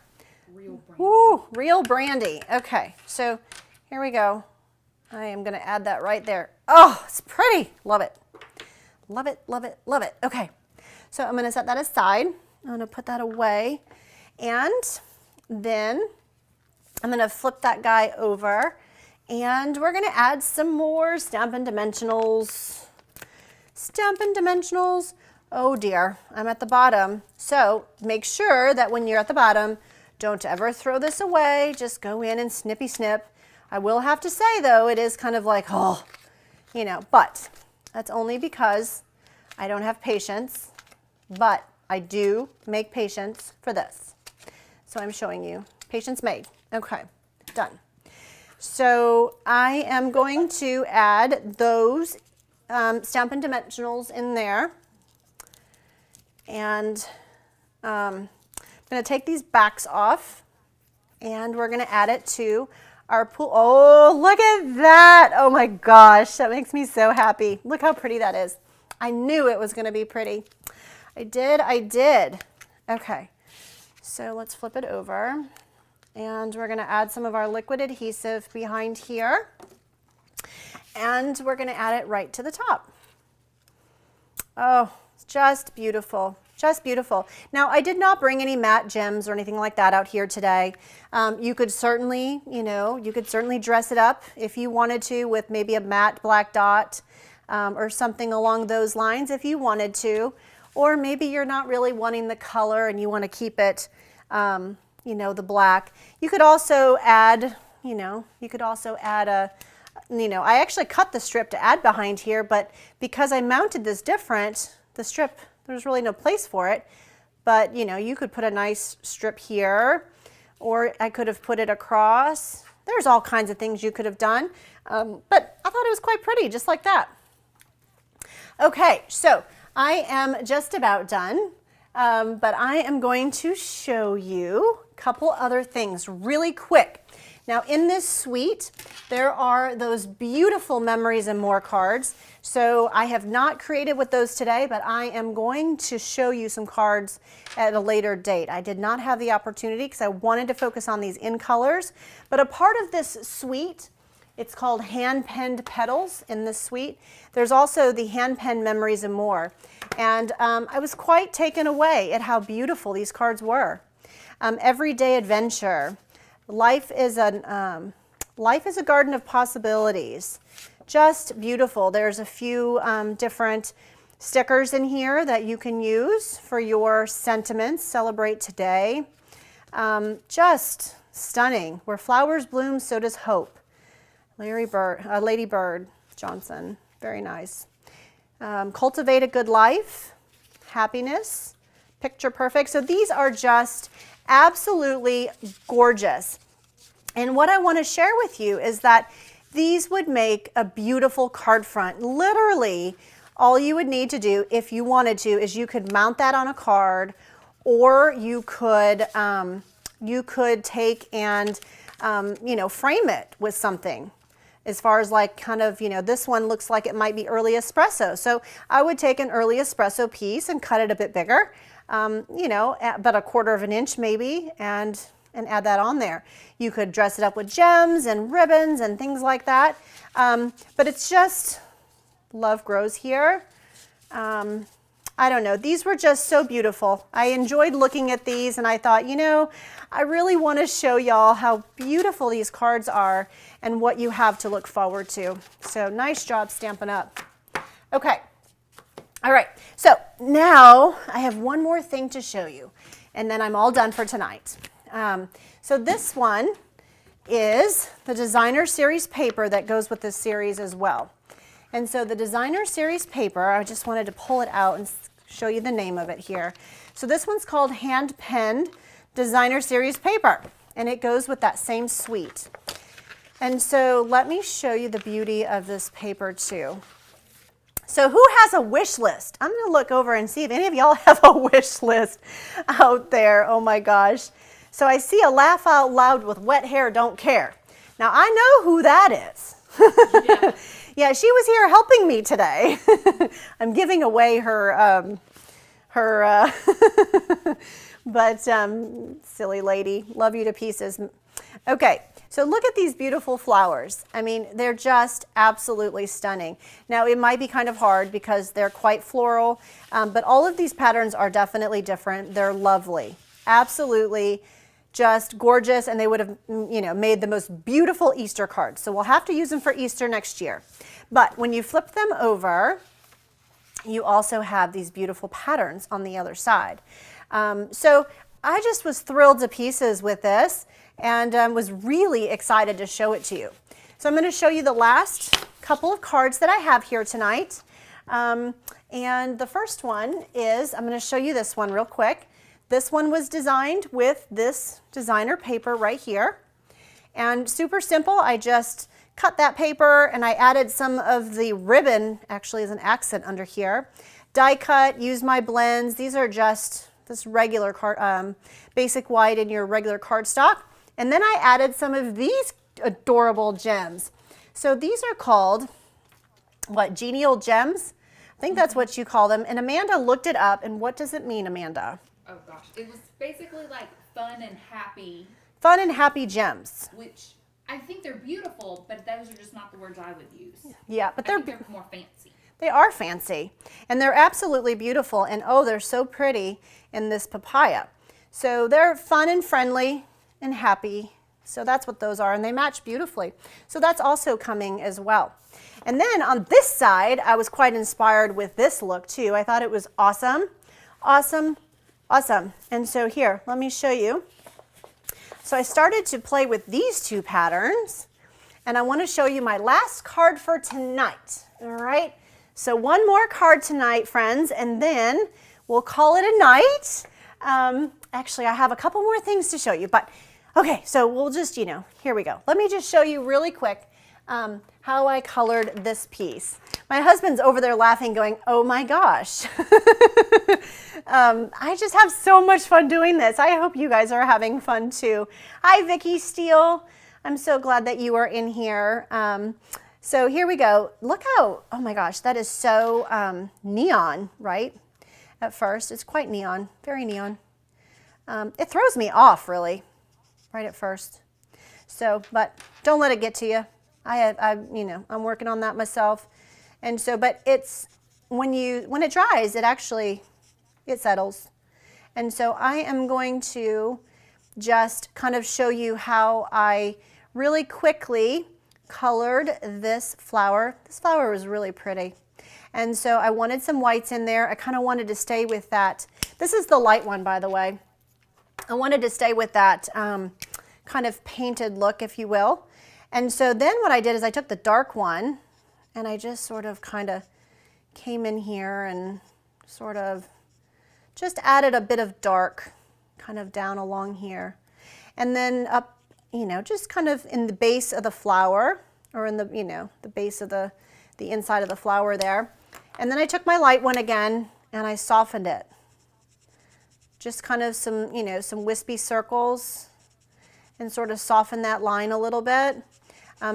Real Brandy. Woo, real Brandy. Okay, so here we go. I am going to add that right there. Oh, it's pretty. Love it. Love it, love it, love it. Okay, so I'm going to set that aside. I'm going to put that away. And then I'm going to flip that guy over. And we're going to add some more Stampin' Dimensionals. Stampin' Dimensionals. Oh dear, I'm at the bottom. So make sure that when you're at the bottom, don't ever throw this away. Just go in and snippy snip. I will have to say though, it is kind of like, oh, you know, but that's only because I don't have patience, but I do make patience for this. So I'm showing you patience made. Okay, done. So I am going to add those Stampin' Dimensionals in there. And I'm going to take these backs off, and we're going to add it to our pool. Oh, look at that. Oh my gosh, that makes me so happy. Look how pretty that is. I knew it was going to be pretty. I did. Okay, so let's flip it over, and we're going to add some of our liquid adhesive behind here, and we're going to add it right to the top. Oh, it's just beautiful. Just beautiful. Now, I did not bring any matte gems or anything like that out here today. You could certainly, you could certainly dress it up if you wanted to with maybe a matte black dot or something along those lines if you wanted to. Or maybe you're not really wanting the color and you want to keep it, the black. You could also add, I actually cut the strip to add behind here, but because I mounted this different, the strip, there's really no place for it. But, you could put a nice strip here, or I could have put it across. There's all kinds of things you could have done, but I thought it was quite pretty, just like that. Okay, so I am just about done, but I am going to show you a couple other things really quick. Now in this suite, there are those beautiful Memories and More cards. So I have not created with those today, but I am going to show you some cards at a later date. I did not have the opportunity because I wanted to focus on these in colors, but a part of this suite, it's called Hand-Penned Petals in this suite. There's also the Hand-Penned Memories and More. And I was quite taken away at how beautiful these cards were. Everyday Adventure. Life is a garden of possibilities. Just beautiful. There's a few different stickers in here that you can use for your sentiments. Celebrate today. Just stunning. Where flowers bloom, so does hope. Lady Bird Johnson. Very nice. Cultivate a good life. Happiness. Picture perfect. So these are just absolutely gorgeous. And what I want to share with you is that these would make a beautiful card front. Literally, all you would need to do if you wanted to is you could mount that on a card, or you could take and frame it with something. As far as like kind of, this one looks like it might be early espresso. So I would take an early espresso piece and cut it a bit bigger, about 1/4 of an inch maybe, and add that on there. You could dress it up with gems and ribbons and things like that. But it's just, love grows here. I don't know, these were just so beautiful. I enjoyed looking at these and I thought, I really want to show y'all how beautiful these cards are and what you have to look forward to. So nice job Stampin' Up. Okay, all right, so now I have one more thing to show you and then I'm all done for tonight. So this one is the Designer Series paper that goes with this series as well. And so the Designer Series paper, I just wanted to pull it out and show you the name of it here. So this one's called Hand-Penned Designer Series paper, and it goes with that same suite. And so let me show you the beauty of this paper too. So who has a wish list? I'm going to look over and see if any of y'all have a wish list out there. Oh my gosh. So I see a laugh out loud with wet hair, don't care. Now I know who that is. Yeah. Yeah, she was here helping me today. I'm giving away her, but silly lady, love you to pieces. Okay, so look at these beautiful flowers. I mean, they're just absolutely stunning. Now, it might be kind of hard because they're quite floral, but all of these patterns are definitely different. They're lovely, absolutely just gorgeous, and they would have, made the most beautiful Easter cards. So we'll have to use them for Easter next year. But when you flip them over, you also have these beautiful patterns on the other side. So I just was thrilled to pieces with this and was really excited to show it to you. So I'm going to show you the last couple of cards that I have here tonight. And the first one is, I'm going to show you this one real quick. This one was designed with this designer paper right here. And super simple, I just cut that paper and I added some of the ribbon, actually as an accent under here. Die cut, use my blends. These are just this regular card, basic white in your regular cardstock. And then I added some of these adorable gems. So these are called, what, genial gems? I think that's what you call them. And Amanda looked it up, and what does it mean, Amanda? Oh gosh, it was basically like fun and happy. Fun and happy gems. Which I think they're beautiful, but those are just not the words I would use. Yeah, but they're more fancy. They are fancy, and they're absolutely beautiful, and oh, they're so pretty in this papaya. So they're fun and friendly and happy. So that's what those are, and they match beautifully. So that's also coming as well. And then on this side, I was quite inspired with this look too. I thought it was awesome, awesome, awesome. And so here, let me show you. So I started to play with these two patterns, and I want to show you my last card for tonight. All right, so one more card tonight, friends, and then we'll call it a night. Actually, I have a couple more things to show you, but okay, so we'll just, here we go. Let me just show you really quick how I colored this piece. My husband's over there laughing, going, oh my gosh. I just have so much fun doing this. I hope you guys are having fun too. Hi, Vicki Steele. I'm so glad that you are in here. So here we go. Look how, oh my gosh, that is so neon, right? At first, it's quite neon, very neon. It throws me off, really, right at first. So, but don't let it get to you. I'm working on that myself. And so, but it's, when it dries, it settles. And so I am going to just kind of show you how I really quickly colored this flower. This flower was really pretty. And so I wanted some whites in there. I kind of wanted to stay with that. This is the light one, by the way. I wanted to stay with that kind of painted look, if you will. And so then what I did is I took the dark one and I just sort of kind of came in here and sort of just added a bit of dark kind of down along here. And then up, just kind of in the base of the flower, or in the, the base of the inside of the flower there. And then I took my light one again and I softened it. Just kind of some, some wispy circles and sort of soften that line a little bit.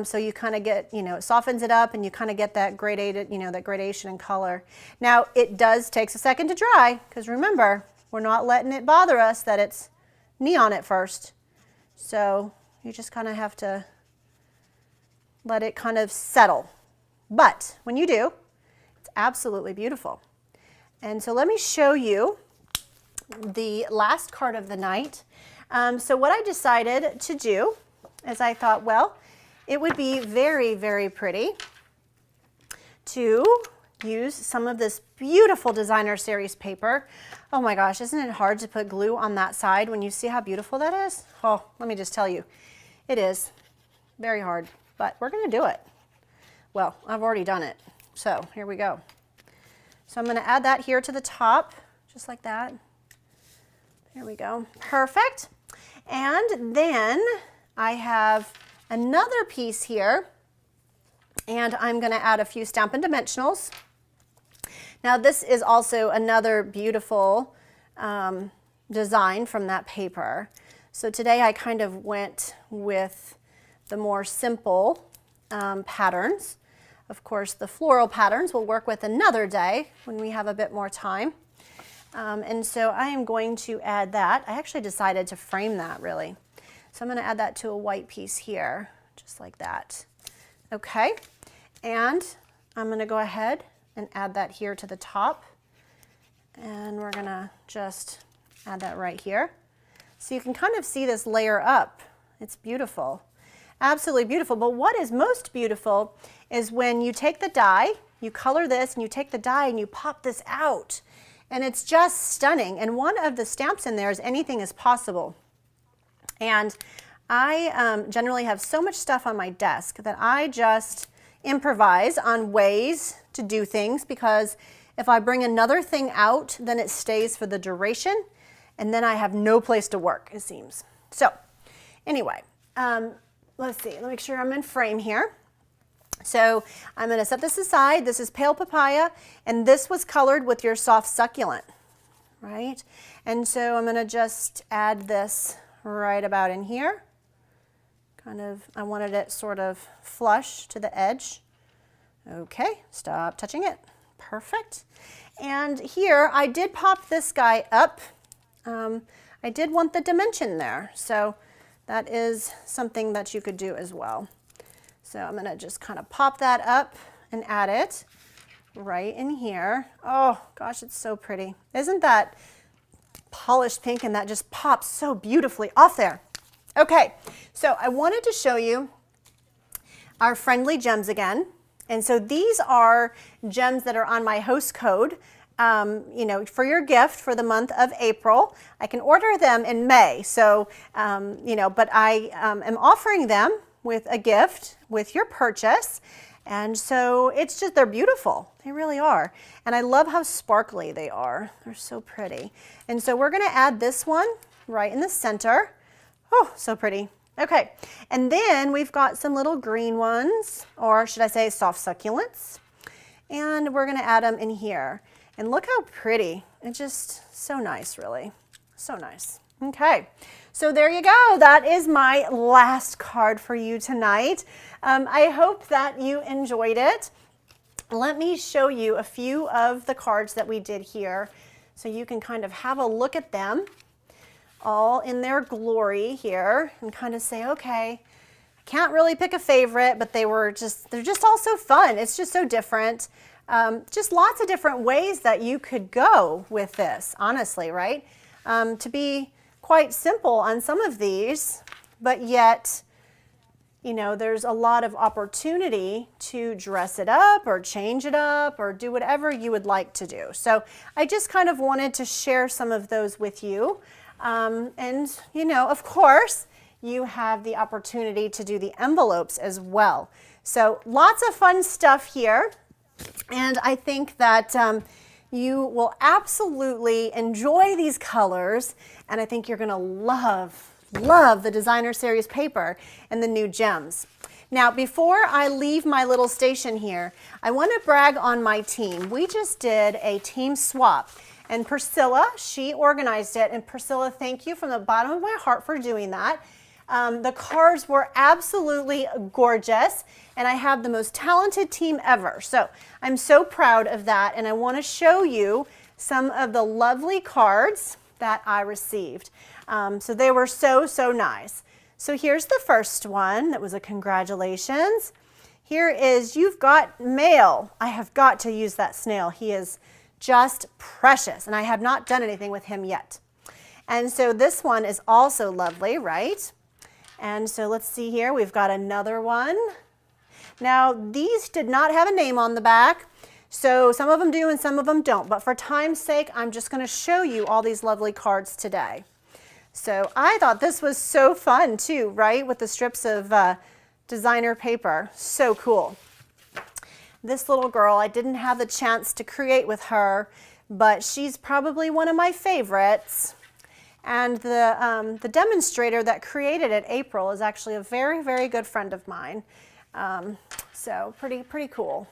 So you kind of get, it softens it up and you kind of get that gradated, that gradation in color. Now it takes a second to dry, because remember, we're not letting it bother us that it's neon at first. So you just kind of have to let it kind of settle. But when you do, it's absolutely beautiful. And so let me show you the last card of the night. So what I decided to do is I thought, well, it would be very, very pretty to use some of this beautiful designer series paper. Oh my gosh, isn't it hard to put glue on that side when you see how beautiful that is? Oh, let me just tell you, it is very hard, but we're gonna do it. Well, I've already done it, so here we go. So I'm gonna add that here to the top, just like that. There we go, perfect. And then I have another piece here, and I'm going to add a few Stampin' Dimensionals. Now this is also another beautiful design from that paper. So today I kind of went with the more simple patterns. Of course, the floral patterns we'll work with another day when we have a bit more time. And so I am going to add that. I actually decided to frame that, really. So I'm going to add that to a white piece here, just like that. Okay, and I'm going to go ahead and add that here to the top. And we're going to just add that right here. So you can kind of see this layer up. It's beautiful, absolutely beautiful. But what is most beautiful is when you take the die, you color this, and you take the die and you pop this out. And it's just stunning. And one of the stamps in there is anything is possible. And I generally have so much stuff on my desk that I just improvise on ways to do things, because if I bring another thing out, then it stays for the duration, and then I have no place to work, it seems. So anyway, let's see, let me make sure I'm in frame here. So I'm going to set this aside. This is Pale Papaya, and this was colored with your Soft Succulent, right? And so I'm going to just add this right about in here. Kind of, I wanted it sort of flush to the edge. Okay, stop touching it. Perfect. And here I did pop this guy up. I did want the dimension there, so that is something that you could do as well. So I'm going to just kind of pop that up and add it right in here. Oh gosh, it's so pretty. Isn't that polished pink, and that just pops so beautifully off there. Okay, so I wanted to show you our friendly gems again. And so these are gems that are on my host code, you know, for your gift for the month of April. I can order them in May, so, you know, but I am offering them with a gift with your purchase. And so it's just, they're beautiful. They really are. And I love how sparkly they are. They're so pretty. And so we're going to add this one right in the center. Oh, so pretty. Okay, and then we've got some little green ones, or should I say soft succulents, and we're going to add them in here. And look how pretty. It's just so nice, really. So nice. Okay, so there you go. That is my last card for you tonight. I hope that you enjoyed it. Let me show you a few of the cards that we did here so you can kind of have a look at them all in their glory here and kind of say, okay, I can't really pick a favorite, but they're just all so fun. It's just so different. Just lots of different ways that you could go with this, honestly, right? To be quite simple on some of these, but yet, you know, there's a lot of opportunity to dress it up or change it up or do whatever you would like to do. So I just kind of wanted to share some of those with you. And, you know, of course, you have the opportunity to do the envelopes as well. So lots of fun stuff here. And I think that you will absolutely enjoy these colors. And I think you're going to love the designer series paper and the new gems. Now, before I leave my little station here, I want to brag on my team. We just did a team swap. And Priscilla, she organized it. And Priscilla, thank you from the bottom of my heart for doing that. The cards were absolutely gorgeous. And I have the most talented team ever. So I'm so proud of that. And I want to show you some of the lovely cards that I received. So they were so nice. So here's the first one. That was a congratulations. Here is, you've got mail. I have got to use that snail. He is just precious, and I have not done anything with him yet. And so this one is also lovely, right? And so let's see here, we've got another one. Now these did not have a name on the back, so some of them do and some of them don't, but for time's sake, I'm just going to show you all these lovely cards today. So I thought this was so fun too, right? With the strips of designer paper, so cool. This little girl, I didn't have the chance to create with her, but she's probably one of my favorites. And the demonstrator that created it, April, is actually a very good friend of mine. So pretty cool.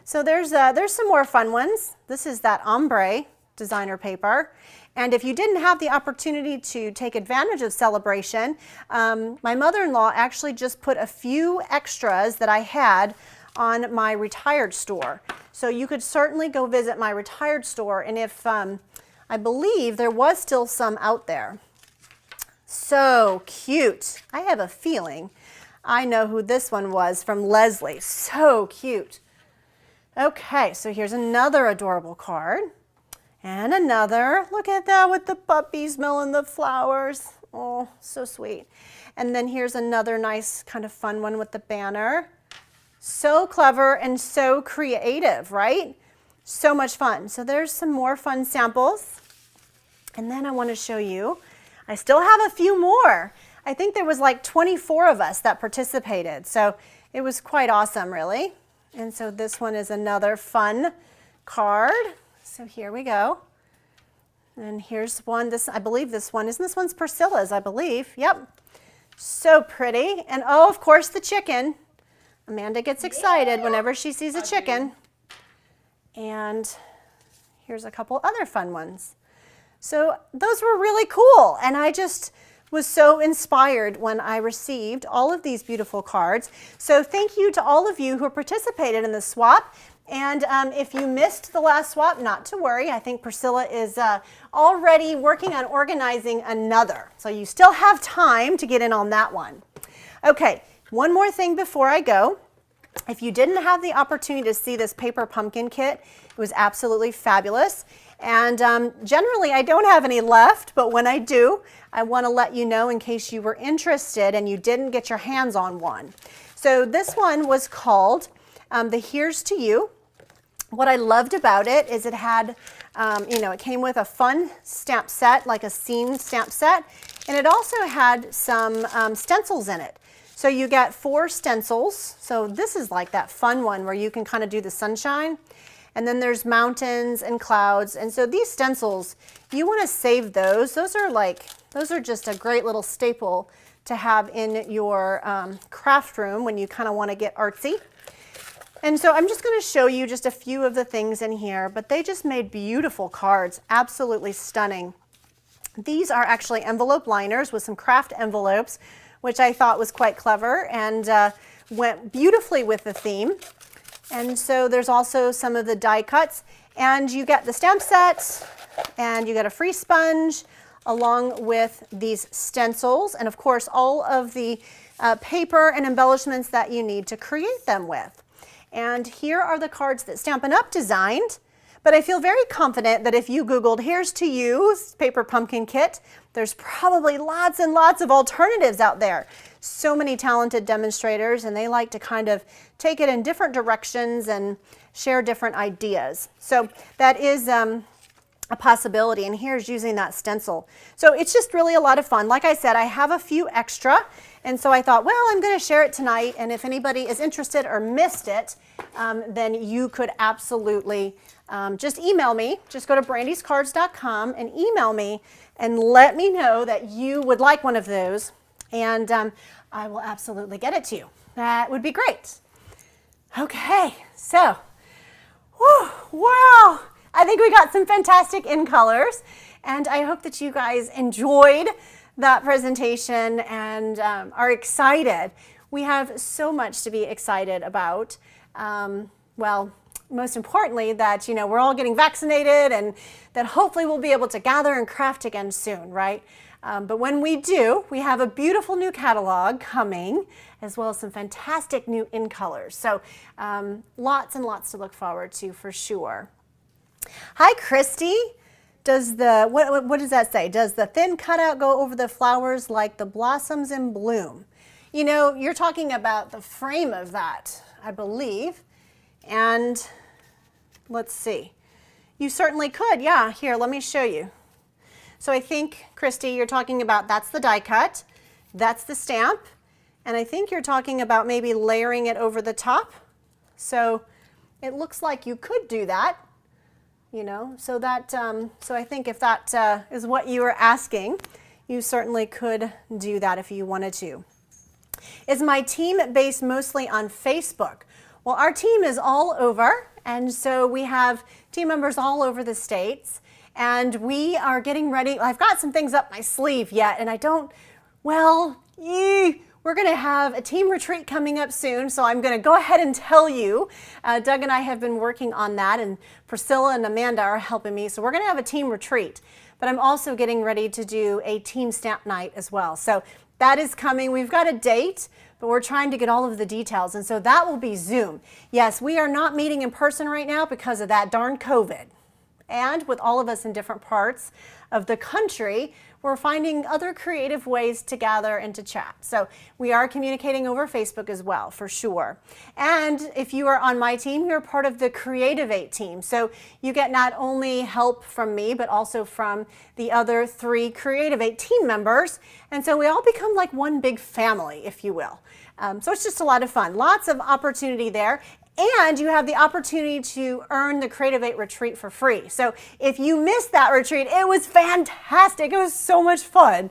So there's some more fun ones. This is that ombre designer paper. And if you didn't have the opportunity to take advantage of Celebration, my mother-in-law actually just put a few extras that I had on my retired store. So you could certainly go visit my retired store, and if I believe there was still some out there. So cute. I have a feeling I know who this one was, from Leslie. So cute. Okay, so here's another adorable card. And another. Look at that with the puppies smelling the flowers. Oh, so sweet. And then here's another nice kind of fun one with the banner. So clever and so creative, right? So much fun. So there's some more fun samples. And then I want to show you, I still have a few more. I think there was like 24 of us that participated. So it was quite awesome, really. And so this one is another fun card. So here we go. And here's one, I believe this one, isn't this one's Priscilla's, I believe. Yep. So pretty. And oh, of course, the chicken. Amanda gets excited whenever she sees a chicken. And here's a couple other fun ones. So those were really cool. And I just was so inspired when I received all of these beautiful cards. So thank you to all of you who participated in the swap. And if you missed the last swap, not to worry. I think Priscilla is already working on organizing another. So you still have time to get in on that one. Okay, one more thing before I go. If you didn't have the opportunity to see this paper pumpkin kit, it was absolutely fabulous. And generally I don't have any left, but when I do, I want to let you know in case you were interested and you didn't get your hands on one. So this one was called the Here's to You. What I loved about it is it had, it came with a fun stamp set, like a scene stamp set, and it also had some stencils in it. So you get 4 stencils. So this is like that fun one where you can kind of do the sunshine. And then there's mountains and clouds. And so these stencils, you want to save those. Those are just a great little staple to have in your craft room when you kind of want to get artsy. And so I'm just going to show you just a few of the things in here, but they just made beautiful cards, absolutely stunning. These are actually envelope liners with some craft envelopes, which I thought was quite clever and went beautifully with the theme. And so there's also some of the die cuts, and you get the stamp set, and you get a free sponge along with these stencils, and of course all of the paper and embellishments that you need to create them with. And here are the cards that Stampin' Up! Designed. But I feel very confident that if you Googled Here's to You paper pumpkin kit, there's probably lots and lots of alternatives out there. So many talented demonstrators, and they like to kind of take it in different directions and share different ideas. So that is a possibility, and here's using that stencil. So it's just really a lot of fun. Like I said, I have a few extra, and so I thought, well, I'm going to share it tonight, and if anybody is interested or missed it, then you could absolutely just email me. Just go to BrandysCards.com and email me and let me know that you would like one of those, and I will absolutely get it to you. That would be great. Okay, so, wow, I think we got some fantastic in colors, and I hope that you guys enjoyed that presentation and are excited. We have so much to be excited about. Well, most importantly, that we're all getting vaccinated and that hopefully we'll be able to gather and craft again soon, right? But when we do, we have a beautiful new catalog coming, as well as some fantastic new in colors. So lots and lots to look forward to for sure. Hi, Christy. Does the, what does that say? Does the thin cutout go over the flowers like the blossoms in bloom? You're talking about the frame of that, I believe. And let's see. You certainly could. Yeah, here, let me show you. So I think, Christy, you're talking about that's the die cut, that's the stamp, and I think you're talking about maybe layering it over the top. So it looks like you could do that, so that, so I think if that is what you were asking, you certainly could do that if you wanted to. Is my team based mostly on Facebook? Well, our team is all over, and so we have team members all over the states, and we are getting ready. I've got some things up my sleeve yet, and we're going to have a team retreat coming up soon, so I'm going to go ahead and tell you. Doug and I have been working on that, and Priscilla and Amanda are helping me, so we're going to have a team retreat, but I'm also getting ready to do a team stamp night as well. So that is coming. We've got a date, but we're trying to get all of the details, and so that will be Zoom. Yes, we are not meeting in person right now because of that darn COVID. And with all of us in different parts of the country, we're finding other creative ways to gather and to chat. So we are communicating over Facebook as well, for sure. And if you are on my team, you're part of the Creative 8 team. So you get not only help from me, but also from the other 3 Creative 8 team members. And so we all become like one big family, if you will. So it's just a lot of fun. Lots of opportunity there. And you have the opportunity to earn the Creative 8 retreat for free. So if you missed that retreat, it was fantastic. It was so much fun.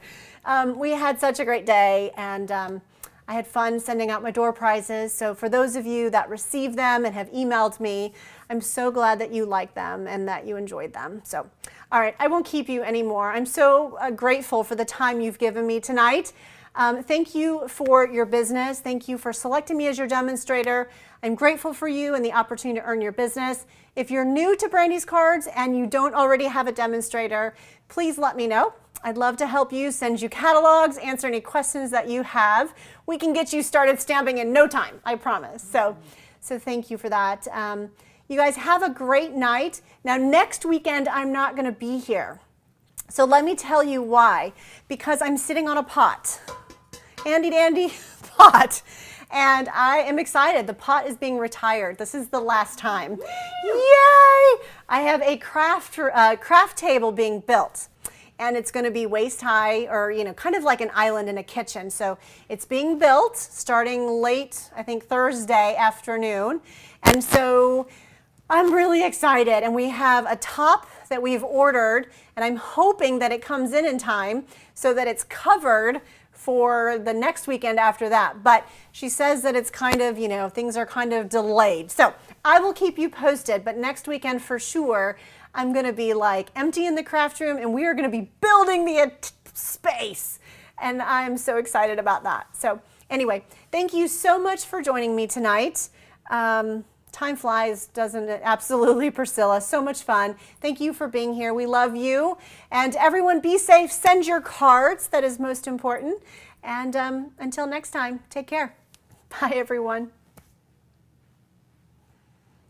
We had such a great day, and I had fun sending out my door prizes. So for those of you that received them and have emailed me, I'm so glad that you liked them and that you enjoyed them. So, all right, I won't keep you anymore. I'm so grateful for the time you've given me tonight. Thank you for your business. Thank you for selecting me as your demonstrator. I'm grateful for you and the opportunity to earn your business. If you're new to Brandy's Cards and you don't already have a demonstrator, please let me know. I'd love to help you, send you catalogs, answer any questions that you have. We can get you started stamping in no time, I promise. So thank you for that. You guys have a great night. Now next weekend I'm not going to be here. So let me tell you why. Because I'm sitting on a pot. Handy dandy pot. And I am excited. The pot is being retired. This is the last time. Yay! I have a craft table being built. And it's going to be waist high, or kind of like an island in a kitchen. So it's being built starting late, I think Thursday afternoon. And so I'm really excited, and we have a top that we've ordered, and I'm hoping that it comes in time so that it's covered for the next weekend after that. But she says that it's kind of, things are kind of delayed. So I will keep you posted, but next weekend for sure, I'm going to be like emptying the craft room, and we are going to be building the space. And I'm so excited about that. So anyway, thank you so much for joining me tonight. Time flies, doesn't it? Absolutely, Priscilla. So much fun. Thank you for being here. We love you. And everyone, be safe. Send your cards. That is most important. And until next time, take care. Bye, everyone.